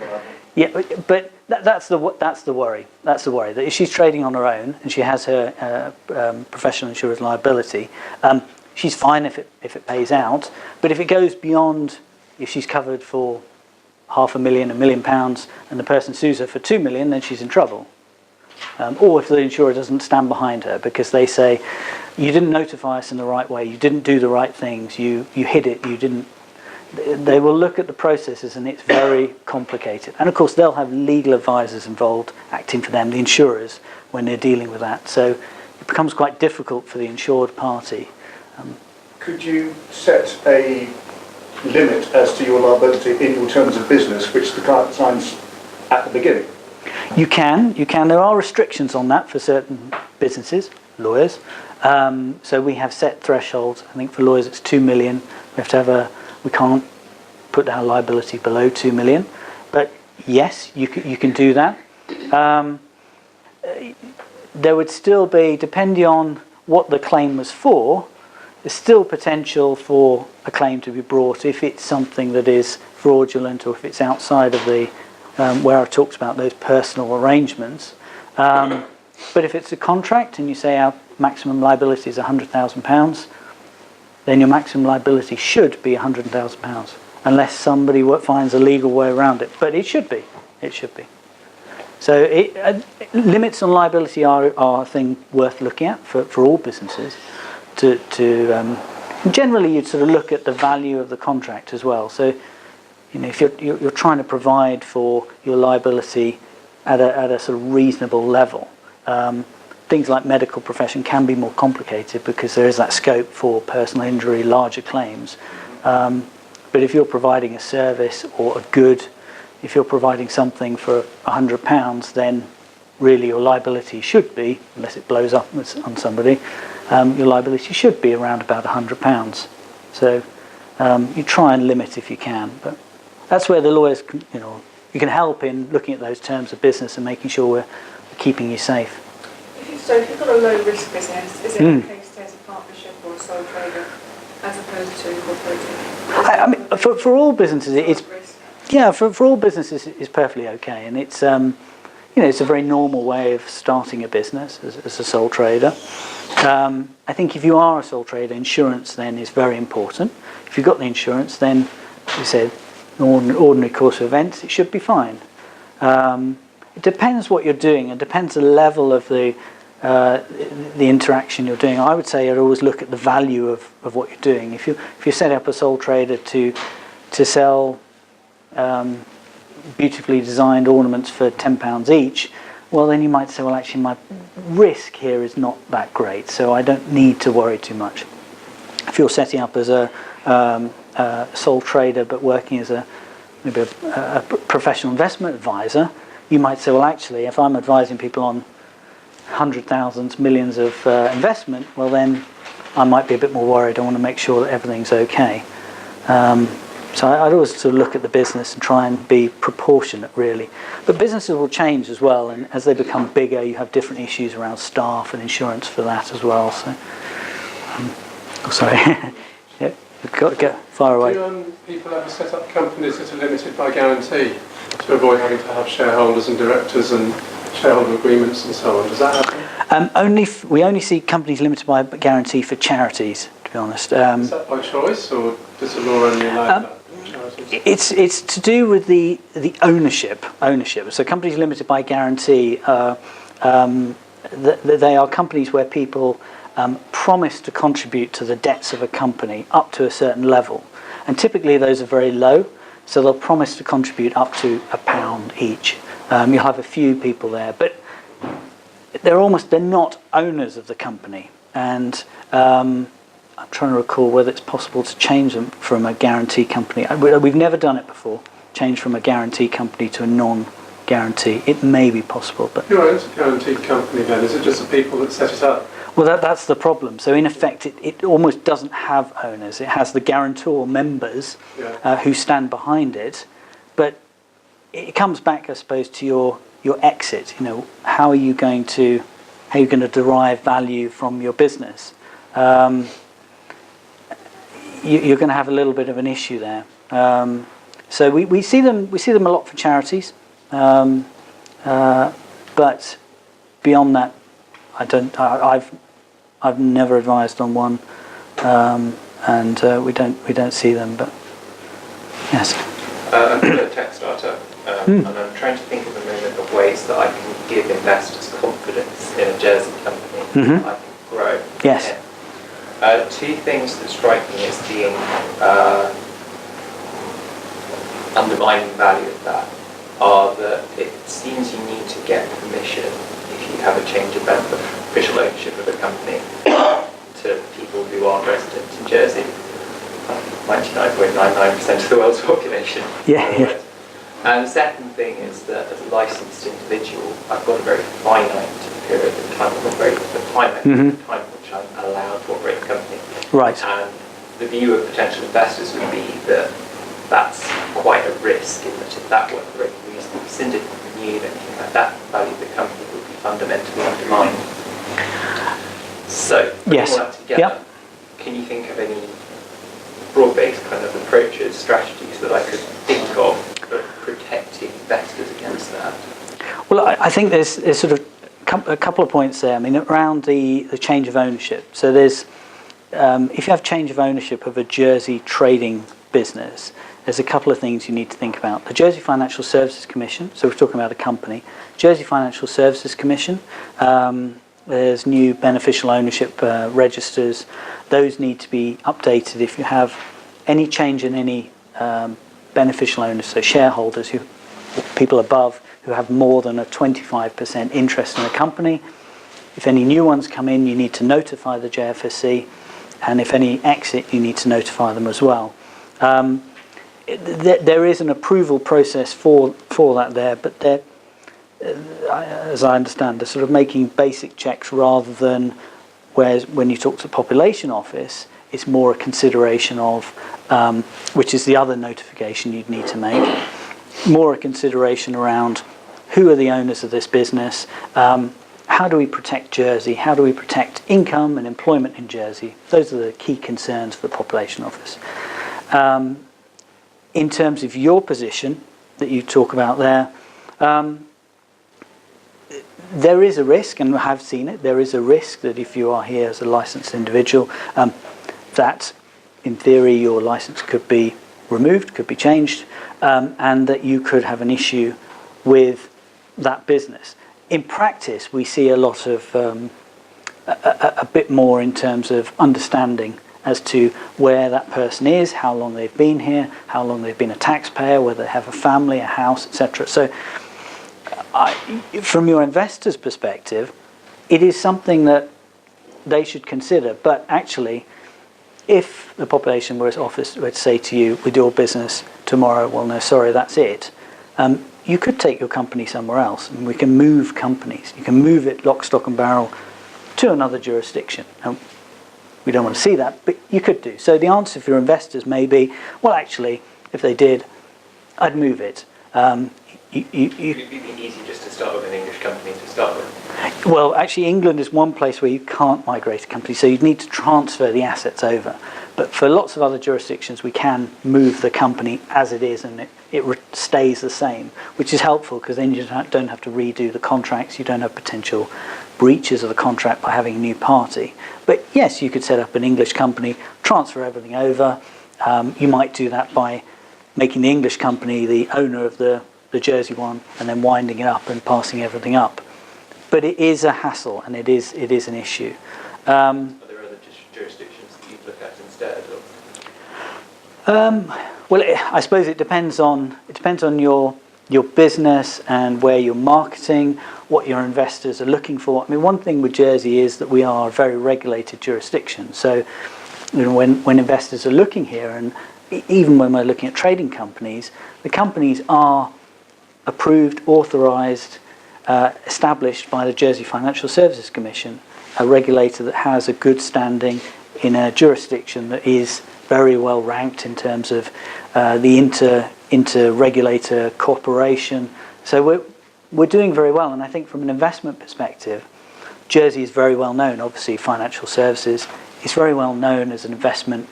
Yeah, but that's the worry. That's the worry. That if she's trading on her own and she has her professional insurer's liability, she's fine if it pays out. But if it goes beyond, if she's covered for £500,000, £1 million, and the person sues her for £2 million, then she's in trouble. Or if the insurer doesn't stand behind her because they say, you didn't notify us in the right way, you didn't do the right things, you hid it, you didn't. They will look at the processes, and it's very complicated. And of course they'll have legal advisors involved acting for them, the insurers, when they're dealing with that. So it becomes quite difficult for the insured party. Could you set a limit as to your liability in your terms of business, which the client signs at the beginning? You can. There are restrictions on that for certain businesses, lawyers. So we have set thresholds. I think for lawyers it's 2 million. We can't put our liability below 2 million. But yes, you can do that. There would still be, depending on what the claim was for, there's still potential for a claim to be brought if it's something that is fraudulent, or if it's outside of the where I've talked about those personal arrangements. But if it's a contract and you say our maximum liability is £100,000, then your maximum liability should be £100,000, unless somebody finds a legal way around it. But it should be. It should be. So limits on liability are a thing worth looking at for all businesses. Generally, you'd sort of look at the value of the contract as well. So, if you're trying to provide for your liability at a sort of reasonable level, things like medical profession can be more complicated because there is that scope for personal injury, larger claims. But if you're providing a service or a good, if you're providing something for £100, then really your liability should be, unless it blows up on somebody, your liability should be around about £100. So you try and limit if you can, but that's where the lawyers can, you can help in looking at those terms of business and making sure we're keeping you safe. So if you've got a low risk business, is it okay to stay as a partnership or a sole trader as opposed to incorporating? I mean, for all businesses, for all businesses it's perfectly okay, and it's it's a very normal way of starting a business as a sole trader. I think if you are a sole trader, insurance then is very important. If you've got the insurance, then you said ordinary course of events, it should be fine. It depends what you're doing. It depends the level of the interaction you're doing. I would say I'd always look at the value of what you're doing. If you set up a sole trader to sell beautifully designed ornaments for £10 each, well then you might say, well actually my risk here is not that great, so I don't need to worry too much. If you're setting up as a sole trader but working as maybe a professional investment advisor, you might say, well actually if I'm advising people on hundred thousands, millions of investment, well then I might be a bit more worried. I want to make sure that everything's okay. So I'd always sort of look at the business and try and be proportionate, really. But businesses will change as well, and as they become bigger, you have different issues around staff and insurance for that as well. So, sorry, yeah, go far away. Do people ever set up companies that are limited by guarantee to avoid having to have shareholders and directors and shareholder agreements and so on? Does that happen? We only see companies limited by guarantee for charities, to be honest. Is that by choice, or does the law only allow that? It's to do with the ownership. So companies limited by guarantee, they are companies where people promise to contribute to the debts of a company up to a certain level. And typically those are very low, so they'll promise to contribute up to £1 each. You'll have a few people there, but they're not owners of the company. And I'm trying to recall whether it's possible to change them from a guarantee company. We've never done it before, change from a guarantee company to a non-guarantee. It may be possible, but... Who owns a guaranteed company then? Is it just the people that set it up? Well, that's the problem. So in effect, it almost doesn't have owners. It has the guarantor members who stand behind it, but it comes back, I suppose, to your exit. You know, how are you going to derive value from your business? You're going to have a little bit of an issue there. So we see them a lot for charities, but beyond that, I've never advised on one, and we don't see them. But yes. I'm a tech startup, and I'm trying to think at the moment of ways that I can give investors confidence in a Jersey company that I can grow. Yes. Two things that strike me as being undermining value of that are that it seems you need to get permission if you have a change of official ownership of a company to people who aren't residents in Jersey. 99.99% of the world's population. Yeah. And the second thing is that as a licensed individual, I've got a very finite period of time, time which I'm allowed to operate a company. Right. And the view of potential investors would be that that's quite a risk, in that if that were the reason the syndicate renewed anything like that, the value of the company would be fundamentally undermined. So, putting all that together, can you think of any broad-based kind of approaches, strategies that I could think of for protecting investors against that? Well, I think there's sort of a couple of points there. I mean, around the change of ownership. So there's, if you have change of ownership of a Jersey trading business, there's a couple of things you need to think about. The Jersey Financial Services Commission, so we're talking about a company, Jersey Financial Services Commission, there's new beneficial ownership registers. Those need to be updated if you have any change in any beneficial owners, so shareholders, people above who have more than a 25% interest in a company. If any new ones come in, you need to notify the JFSC, and if any exit, you need to notify them as well. There is an approval process for that there, but they're, as I understand, they're sort of making basic checks rather than, whereas when you talk to the Population Office, it's more a consideration of, which is the other notification you'd need to make, more a consideration around who are the owners of this business, how do we protect Jersey, how do we protect income and employment in Jersey. Those are the key concerns for the Population Office. In terms of your position that you talk about there, there is a risk, and I have seen it, there is a risk that if you are here as a licensed individual, that in theory your license could be removed, could be changed, and that you could have an issue with that business. In practice, we see a lot of, a bit more in terms of understanding as to where that person is, how long they've been here, how long they've been a taxpayer, whether they have a family, a house, etc. So from your investor's perspective, it is something that they should consider. But actually, if the Population Office were to say to you, with your business tomorrow, well, no, sorry, that's it, you could take your company somewhere else, and we can move companies. You can move it lock, stock and barrel to another jurisdiction. And we don't want to see that, but you could do. So the answer for your investors may be, well, actually, if they did, I'd move it. Would it be easy just to start with an English company to start with? Well, actually, England is one place where you can't migrate a company, so you'd need to transfer the assets over. But for lots of other jurisdictions, we can move the company as it is, and it stays the same, which is helpful because then you don't have to redo the contracts. You don't have potential breaches of the contract by having a new party. But yes, you could set up an English company, transfer everything over. You might do that by making the English company the owner of the Jersey one, and then winding it up and passing everything up. But it is a hassle, and it is an issue. Are there other jurisdictions that you'd look at instead? Well, I suppose it depends on your business and where you're marketing, what your investors are looking for. I mean, one thing with Jersey is that we are a very regulated jurisdiction. So, when investors are looking here, and even when we're looking at trading companies, the companies are approved, authorised, established by the Jersey Financial Services Commission, a regulator that has a good standing in a jurisdiction that is very well ranked in terms of the inter-regulator cooperation. So we're doing very well, and I think from an investment perspective, Jersey is very well known. Obviously, financial services is very well known as an investment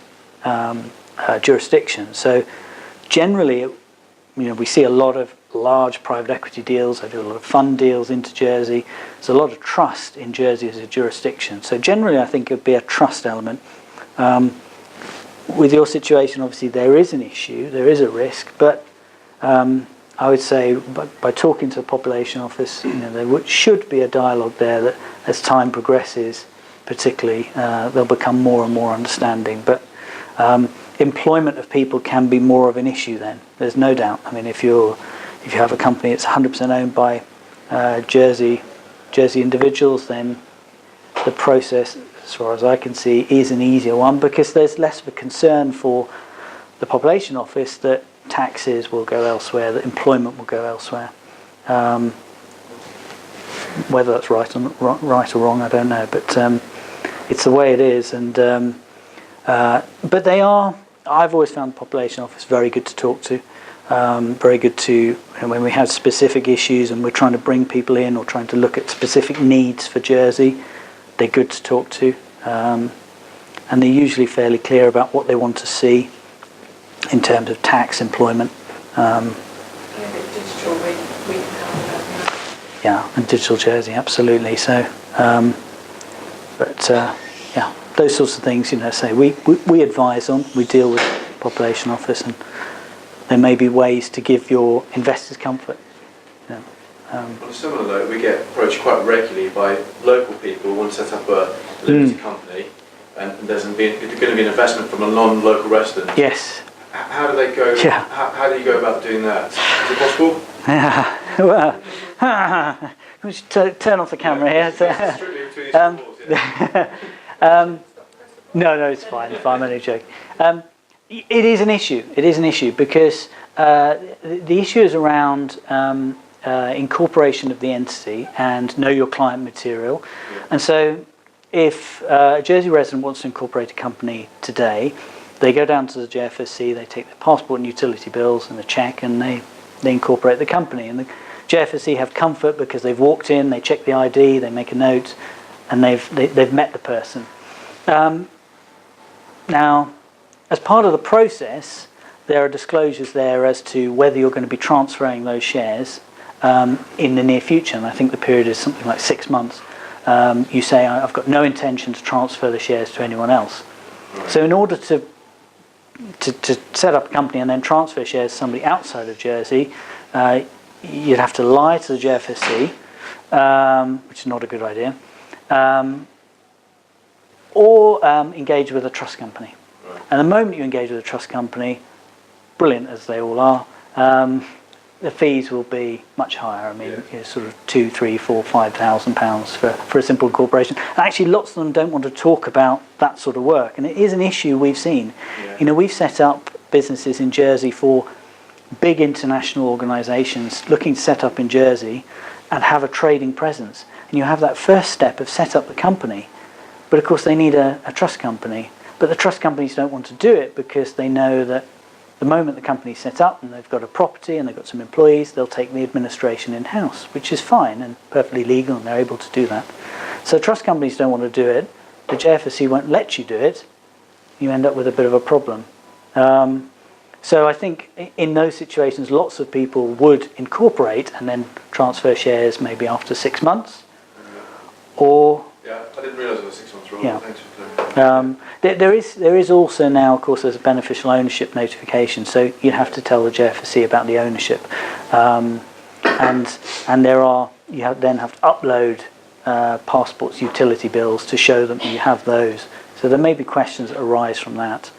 jurisdiction. So generally, we see a lot of large private equity deals. I do a lot of fund deals into Jersey. There's a lot of trust in Jersey as a jurisdiction. So generally, I think it would be a trust element. With your situation, obviously, there is an issue, there is a risk, but I would say by talking to the Population Office, there should be a dialogue there that as time progresses, particularly, they'll become more and more understanding. But employment of people can be more of an issue then, there's no doubt. I mean, if you have a company that's 100% owned by Jersey individuals, then the process, as far as I can see, is an easier one because there's less of a concern for the Population Office that taxes will go elsewhere, that employment will go elsewhere. Whether that's right or wrong, I don't know, but it's the way it is. And but they are. I've always found the Population Office very good to talk to, very good to when we have specific issues and we're trying to bring people in or trying to look at specific needs for Jersey. They're good to talk to, and they're usually fairly clear about what they want to see in terms of tax, employment. Digital, we can help that. Yeah, and Digital Jersey, absolutely. So, yeah, those sorts of things, say we advise on, we deal with the Population Office, and there may be ways to give your investors comfort. On a similar note, we get approached quite regularly by local people who want to set up a limited company, and there's going to be an investment from a non-local resident. Yes. How do they go? Yeah. How do you go about doing that? Is it possible? Yeah. Well, we should turn off the camera here. No, it's fine. I'm only joking. It is an issue. It is an issue because the issue is around incorporation of the entity and know your client material. And so if a Jersey resident wants to incorporate a company today, they go down to the JFSC, they take their passport and utility bills and a cheque, and they incorporate the company. And the JFSC have comfort because they've walked in, they check the ID, they make a note, and they've met the person. Now, as part of the process, there are disclosures there as to whether you're going to be transferring those shares in the near future, and I think the period is something like 6 months. You say, I've got no intention to transfer the shares to anyone else. So in order to set up a company and then transfer shares to somebody outside of Jersey, you'd have to lie to the JFSC, which is not a good idea, or engage with a trust company. And the moment you engage with a trust company, brilliant as they all are, the fees will be much higher. I mean, sort of £2,000, £3,000, £4,000, £5,000 for a simple incorporation. And actually, lots of them don't want to talk about that sort of work, and it is an issue we've seen. Yeah. We've set up businesses in Jersey for big international organisations looking to set up in Jersey and have a trading presence. And you have that first step of set up the company, but of course they need a trust company. But the trust companies don't want to do it because they know that the moment the company's set up and they've got a property and they've got some employees, they'll take the administration in-house, which is fine and perfectly legal, and they're able to do that. So trust companies don't want to do it. The JFSC won't let you do it. You end up with a bit of a problem. So I think in those situations, lots of people would incorporate and then transfer shares maybe after 6 months. Or yeah, I didn't realise it was 6 months. Yeah. Thanks for clarifying. There is also now, of course, there's a beneficial ownership notification, so you have to tell the JFSC about the ownership, and then have to upload passports, utility bills to show them you have those. So there may be questions that arise from that.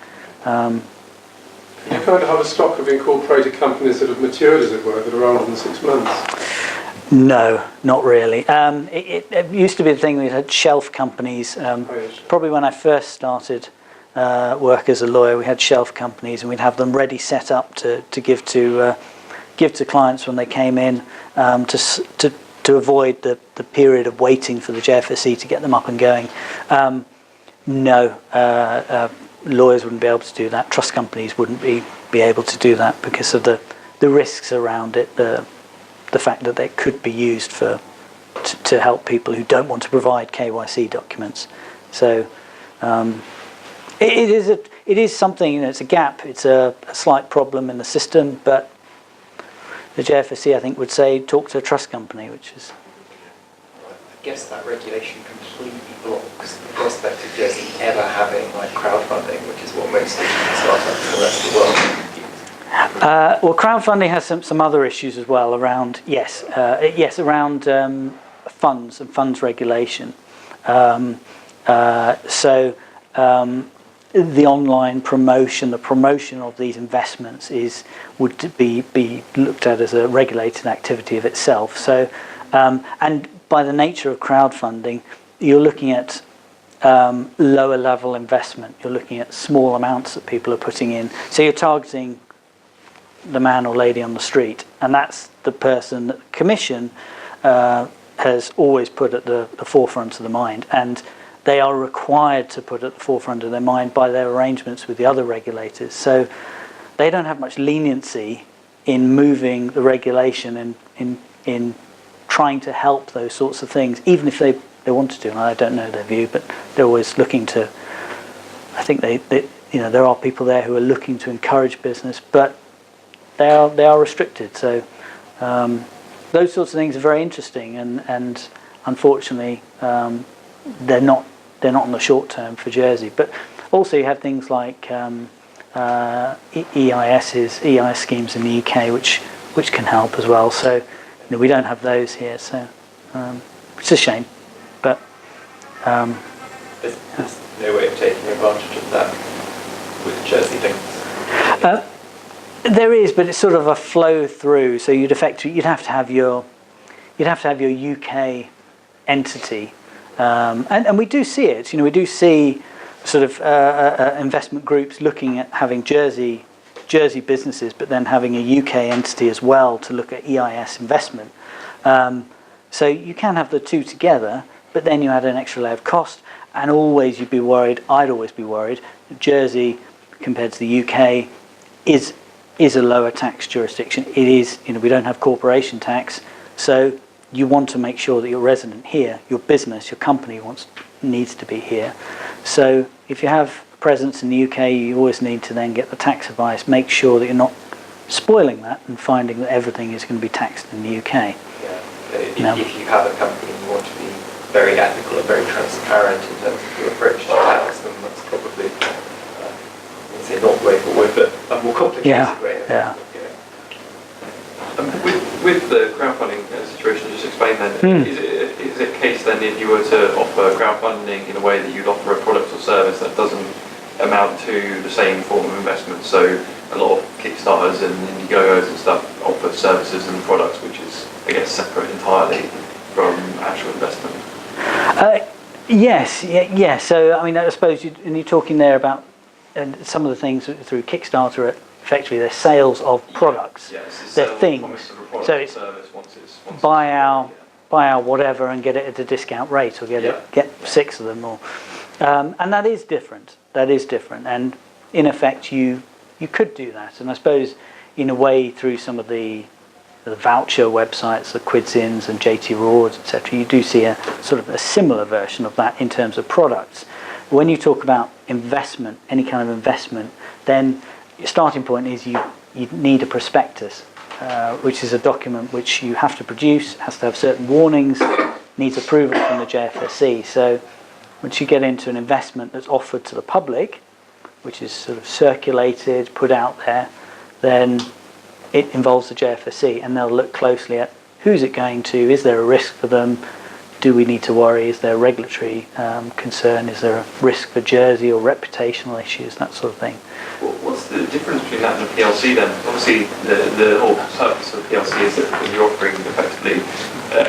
You kind of have a stock of incorporated companies that have matured, as it were, that are older than 6 months. No, not really. It used to be the thing we had shelf companies. Probably when I first started work as a lawyer, we had shelf companies, and we'd have them ready, set up to give to clients when they came in, to avoid the period of waiting for the JFSC to get them up and going. No, lawyers wouldn't be able to do that. Trust companies wouldn't be able to do that because of the risks around it. The fact that they could be used to help people who don't want to provide KYC documents. So it is something. It's a gap. It's a slight problem in the system. But the JFSC, I think, would say talk to a trust company, which is. I guess that regulation completely blocks the prospect of Jersey ever having like crowdfunding, which is what most startups in the rest of the world use. Well, crowdfunding has some other issues as well around around funds and funds regulation. The online promotion, the promotion of these investments would be looked at as a regulated activity of itself. So, and by the nature of crowdfunding, you're looking at lower level investment. You're looking at small amounts that people are putting in. So you're targeting the man or lady on the street, and that's the person that the Commission has always put at the forefront of the mind, and they are required to put at the forefront of their mind by their arrangements with the other regulators. So they don't have much leniency in moving the regulation and in trying to help those sorts of things, even if they wanted to. And I don't know their view, but they're always looking to. I think there are people there who are looking to encourage business, but they are restricted. So those sorts of things are very interesting, and unfortunately they're not in the short term for Jersey. But also you have things like EIS schemes in the UK, which can help as well. So we don't have those here, so it's a shame. But there's no way of taking advantage of that with Jersey links. There is, but it's sort of a flow through. So you'd have to have your UK entity, and we do see it. We do see sort of investment groups looking at having Jersey businesses, but then having a UK entity as well to look at EIS investment. So you can have the two together, but then you add an extra layer of cost, and always you'd be worried. I'd always be worried that Jersey, compared to the UK, is a lower tax jurisdiction. It is, we don't have corporation tax, so you want to make sure that you're resident here, your business, your company needs to be here. So if you have a presence in the UK, you always need to then get the tax advice, make sure that you're not spoiling that and finding that everything is going to be taxed in the UK. Yeah. If you have a company and you want to be very ethical and very transparent in terms of your approach to tax, then that's probably not the way forward, but a more complicated way. With the crowdfunding situation, just explain then, is it a case then if you were to offer crowdfunding in a way that you'd offer a product or service that doesn't amount to the same form of investment? So a lot of Kickstarters and Indiegogos and stuff offer services and products which is, I guess, separate entirely from actual investment. Yes. So I suppose you're talking there about some of the things through Kickstarter are effectively they're sales of products. Yes, they're things. So it's buy our whatever and get it at a discount rate, or get 6 of them, or and that is different. And in effect, you could do that. And I suppose in a way through some of the voucher websites, the Quidsins and JT Rewards, etc., you do see a sort of a similar version of that in terms of products. When you talk about investment, any kind of investment, then your starting point is you need a prospectus, which is a document which you have to produce, has to have certain warnings, needs approval from the JFSC. So once you get into an investment that's offered to the public, which is sort of circulated, put out there, then it involves the JFSC, and they'll look closely at who's it going to, is there a risk for them, do we need to worry? Is there a regulatory concern? Is there a risk for Jersey or reputational issues, that sort of thing? What's the difference between that and a PLC then? Obviously, the whole purpose of a PLC is that when you're offering effectively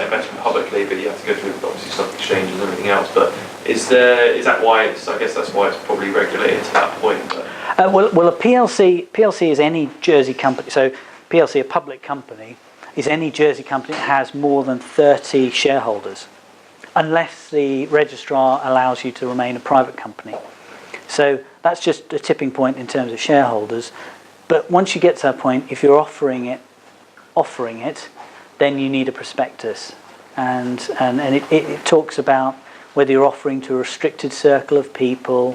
investment publicly, but you have to go through obviously stock exchanges and everything else. But is that why it's? I guess that's why it's probably regulated to that point. But. Well, a PLC is any Jersey company. So PLC, a public company, is any Jersey company that has more than 30 shareholders, unless the registrar allows you to remain a private company. So that's just a tipping point in terms of shareholders. But once you get to that point, if you're offering it, then you need a prospectus, and it talks about whether you're offering to a restricted circle of people,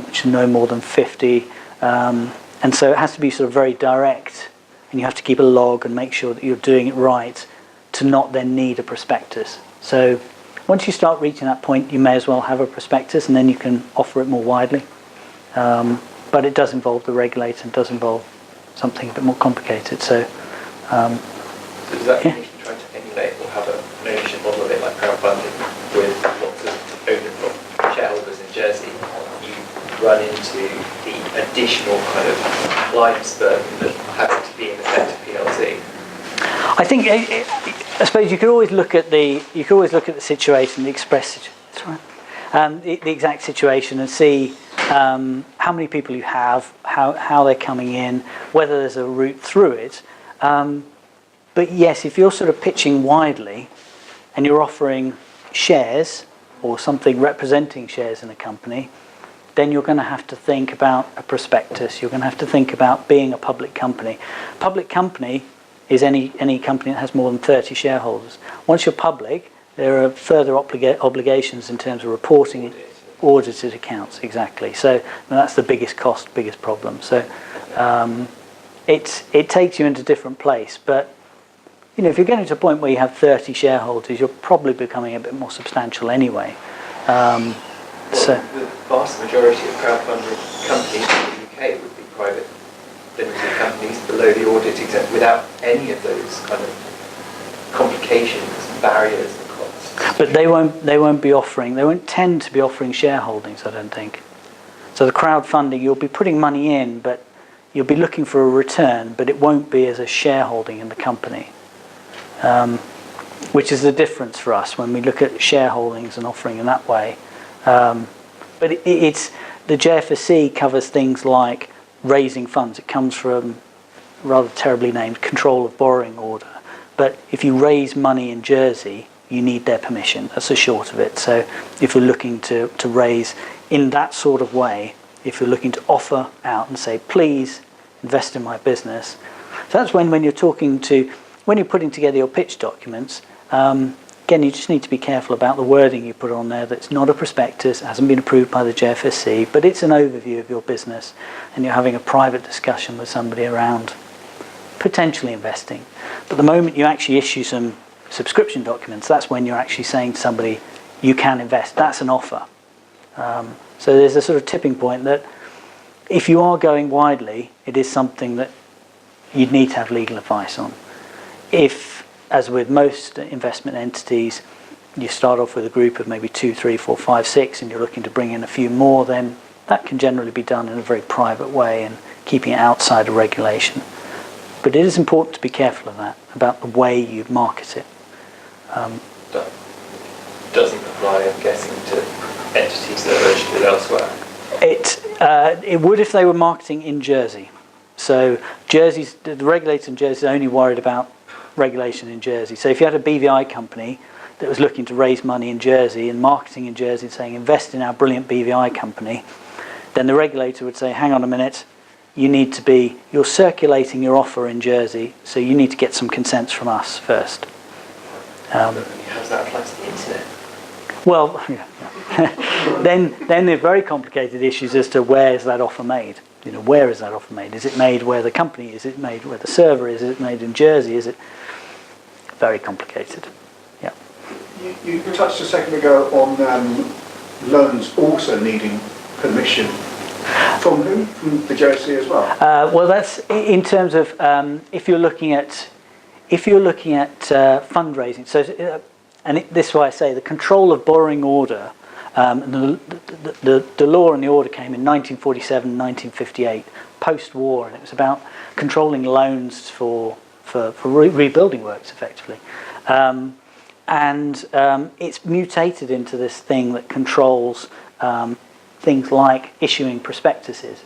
which is no more than 50, and so it has to be sort of very direct, and you have to keep a log and make sure that you're doing it right to not then need a prospectus. So once you start reaching that point, you may as well have a prospectus, and then you can offer it more widely. But it does involve the regulator, and does involve something a bit more complicated. So does that mean if you try to emulate or have an ownership model of it like crowdfunding with lots of shareholders in Jersey, you run into the additional kind of compliance burden of having to be in effect a PLC? I think, I suppose you could always look at the situation, the the exact situation, and see how many people you have, how they're coming in, whether there's a route through it. But yes, if you're sort of pitching widely and you're offering shares or something representing shares in a company, then you're going to have to think about a prospectus. You're going to have to think about being a public company. Public company is any company that has more than 30 shareholders. Once you're public, there are further obligations in terms of reporting audited accounts, exactly. So that's the biggest cost, biggest problem. So it takes you into a different place. But if you're getting to a point where you have 30 shareholders, you're probably becoming a bit more substantial anyway. So the vast majority of crowdfunding companies in the UK would be private limited companies below the audit exempt, without any of those kind of complications, barriers, and costs. But they won't tend to be offering shareholdings, I don't think. So the crowdfunding, you'll be putting money in, but you'll be looking for a return, but it won't be as a shareholding in the company. Which is the difference for us when we look at shareholdings and offering in that way. But it's the JFSC covers things like raising funds. It comes from rather terribly named control of borrowing order. But if you raise money in Jersey, you need their permission. That's the short of it. So if you're looking to raise in that sort of way, if you're looking to offer out and say, please invest in my business. So that's when you're when you're putting together your pitch documents, again, you just need to be careful about the wording you put on there. That's not a prospectus, hasn't been approved by the JFSC, but it's an overview of your business, and you're having a private discussion with somebody around potentially investing. But the moment you actually issue some subscription documents, that's when you're actually saying to somebody, you can invest. That's an offer. So there's a sort of tipping point that if you are going widely, it is something that you'd need to have legal advice on. If, as with most investment entities, you start off with a group of maybe 2, 3, 4, 5, 6, and you're looking to bring in a few more, then that can generally be done in a very private way and keeping it outside of regulation. But it is important to be careful of that, about the way you market it. That doesn't apply, I'm guessing, to entities that are registered elsewhere. It would if they were marketing in Jersey. So the regulator in Jersey is only worried about regulation in Jersey. So if you had a BVI company that was looking to raise money in Jersey and marketing in Jersey and saying invest in our brilliant BVI company, then the regulator would say, hang on a minute, you're circulating your offer in Jersey, so you need to get some consents from us first. How does that apply to the internet? Well, yeah. then there are very complicated issues as to where is that offer made. Where is that offer made? Is it made where the company is? Is it made where the server is? Is it made in Jersey? Is it very complicated? Yeah. You touched a second ago on loans also needing permission. From who? From the JSC as well? Well, that's in terms of if you're looking at fundraising. So and this is why I say the control of borrowing order, the law and the order came in 1947, 1958, post-war, and it was about controlling loans for rebuilding works, effectively. It's mutated into this thing that controls things like issuing prospectuses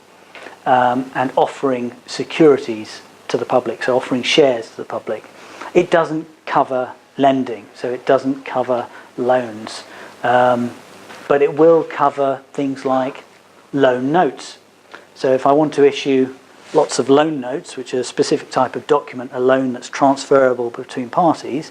and offering securities to the public, so offering shares to the public. It doesn't cover lending, so it doesn't cover loans, but it will cover things like loan notes. So if I want to issue lots of loan notes, which are a specific type of document, a loan that's transferable between parties,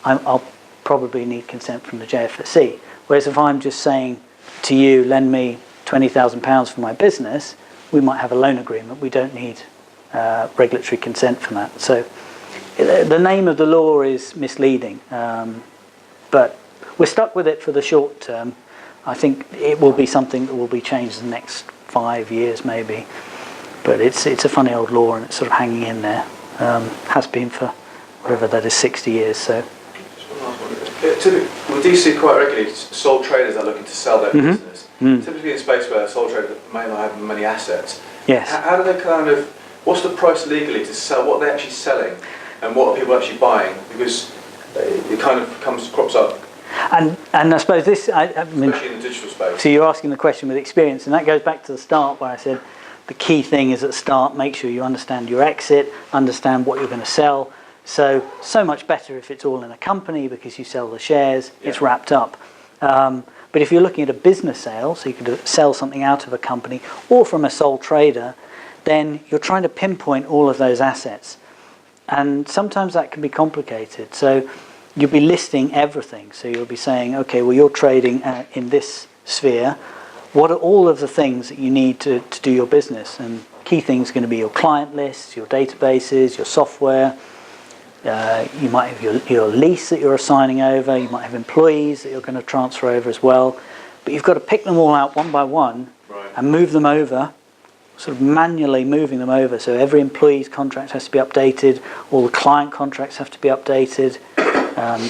I'll probably need consent from the JFSC. Whereas if I'm just saying to you, lend me £20,000 for my business, we might have a loan agreement. We don't need regulatory consent for that. So the name of the law is misleading, but we're stuck with it for the short term. I think it will be something that will be changed in the next 5 years maybe, but it's a funny old law and it's sort of hanging in there. Has been for whatever that is, 60 years. So. We do see quite regularly sole traders are looking to sell their business. Typically in a space where a sole trader may not have many assets. Yes. How do they what's the price legally to sell, what are they actually selling and what are people actually buying? Because it kind of crops up. And I suppose this, I mean, especially in the digital space. So you're asking the question with experience, and that goes back to the start where I said the key thing is at the start, make sure you understand your exit, understand what you're going to sell. So much better if it's all in a company because you sell the shares, it's wrapped up. But if you're looking at a business sale, so you could sell something out of a company or from a sole trader, then you're trying to pinpoint all of those assets. And sometimes that can be complicated. So you'll be listing everything. So you'll be saying, okay, well, you're trading in this sphere. What are all of the things that you need to do your business? And key things are going to be your client lists, your databases, your software. You might have your lease that you're assigning over. You might have employees that you're going to transfer over as well. But you've got to pick them all out one by one and move them over, sort of manually moving them over. So every employee's contract has to be updated. All the client contracts have to be updated.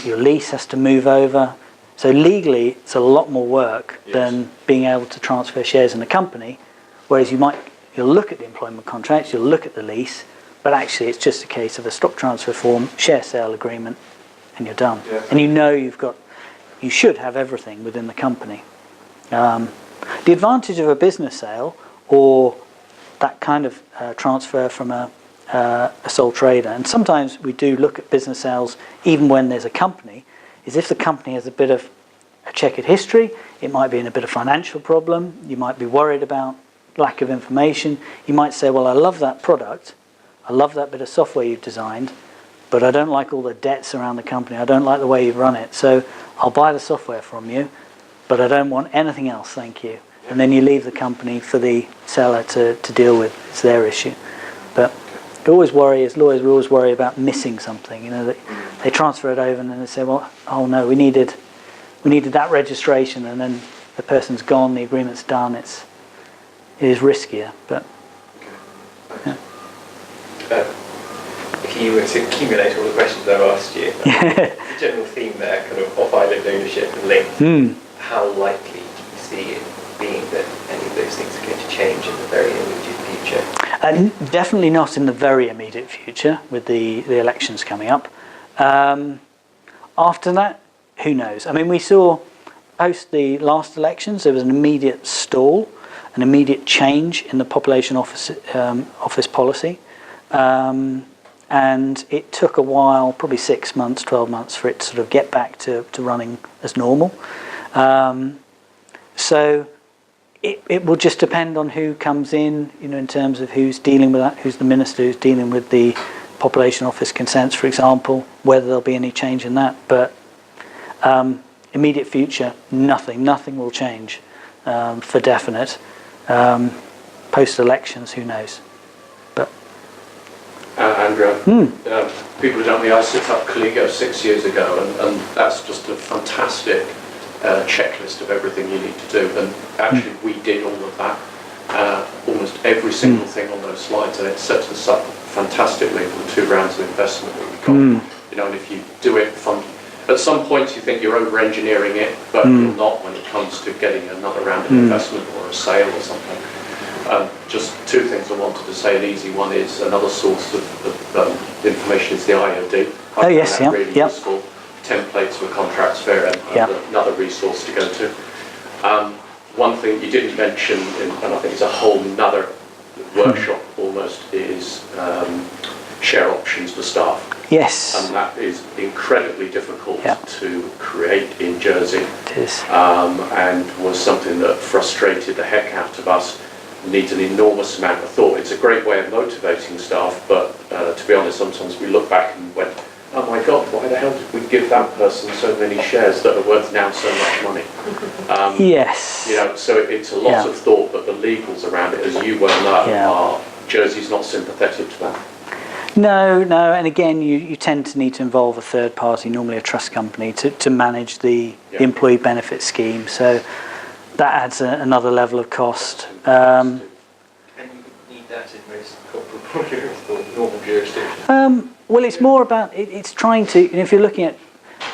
Your lease has to move over. So legally, it's a lot more work than being able to transfer shares in a company. Whereas you'll look at the employment contracts, you'll look at the lease, but actually it's just a case of a stock transfer form, share sale agreement, and you're done. Yeah. And you should have everything within the company. The advantage of a business sale or that kind of transfer from a sole trader, and sometimes we do look at business sales even when there's a company, is if the company has a bit of a checkered history, it might be in a bit of financial problem, you might be worried about lack of information, you might say, well, I love that product, I love that bit of software you've designed, but I don't like all the debts around the company, I don't like the way you've run it, so I'll buy the software from you, but I don't want anything else, thank you. And then you leave the company for the seller to deal with. It's their issue. But we always worry, as lawyers, we always worry about missing something. You know, they transfer it over and then they say, well, oh no, we needed that registration, and then the person's gone, the agreement's done. It is riskier, but yeah. If you were to accumulate all the questions I've asked you, the general theme there, kind of off-island ownership and link, how likely do you see it being that any of those things are going to change in the very immediate future? Definitely not in the very immediate future with the elections coming up. After that, who knows? I mean, we saw post the last elections there was an immediate stall, an immediate change in the population office policy, and it took a while, probably 6 months, 12 months, for it to sort of get back to running as normal. So it will just depend on who comes in, you know, in terms of who's dealing with that, who's the minister who's dealing with the population office consents, for example, whether there'll be any change in that. But immediate future, nothing will change for definite. Post-elections, who knows? But Andrew, people who don't know me, I set up Colligo 6 years ago, and that's just a fantastic checklist of everything you need to do, and actually we did all of that, almost every single thing on those slides, and it sets us up fantastically for the 2 rounds of investment that we got. You know, and if you do it at some point you think you're over-engineering it, but you're not when it comes to getting another round of investment or a sale or something. Just two things I wanted to say. An easy one is another source of information is the IOD. Oh yes, yeah, really useful. Templates for contracts fair and another resource to go to. One thing you didn't mention, and I think it's a whole nother workshop almost, is share options for staff. Yes. And that is incredibly difficult to create in Jersey. It is. And was something that frustrated the heck out of us. Needs an enormous amount of thought. It's a great way of motivating staff, but to be honest, sometimes we look back and went, oh my God, why the hell did we give that person so many shares that are worth now so much money? Yes. You know, so it's a lot of thought, but the legals around it, as you well know, are Jersey's not sympathetic to that. No, and again, you tend to need to involve a third party, normally a trust company, to manage the employee benefit scheme. So that adds another level of cost. And you need that in most corporate or normal jurisdictions? Well, it's more about, it's trying to, if you're looking at,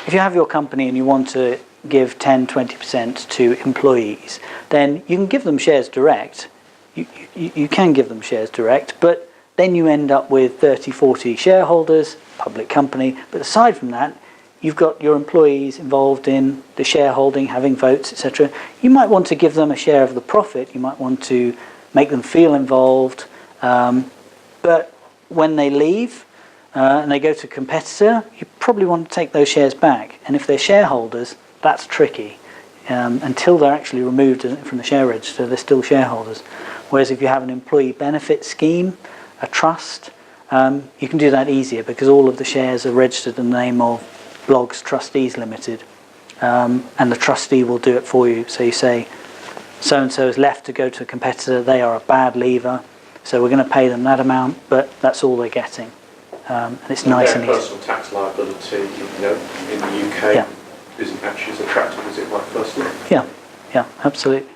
if you have your company and you want to give 10-20% to employees, then you can give them shares direct. You can give them shares direct, but then you end up with 30-40 shareholders, public company. But aside from that, you've got your employees involved in the shareholding, having votes, etc. You might want to give them a share of the profit. You might want to make them feel involved. But when they leave and they go to a competitor, you probably want to take those shares back. And if they're shareholders, that's tricky. Until they're actually removed from the share register, they're still shareholders. Whereas if you have an employee benefit scheme, a trust, you can do that easier because all of the shares are registered in the name of Blogs Trustees Limited, and the trustee will do it for you. So you say, so-and-so is left to go to a competitor, they are a bad leaver, so we're going to pay them that amount, but that's all they're getting. And it's nice and easy. Personal tax liability, you know, in the UK isn't actually as attractive as it might first look. Yeah, absolutely.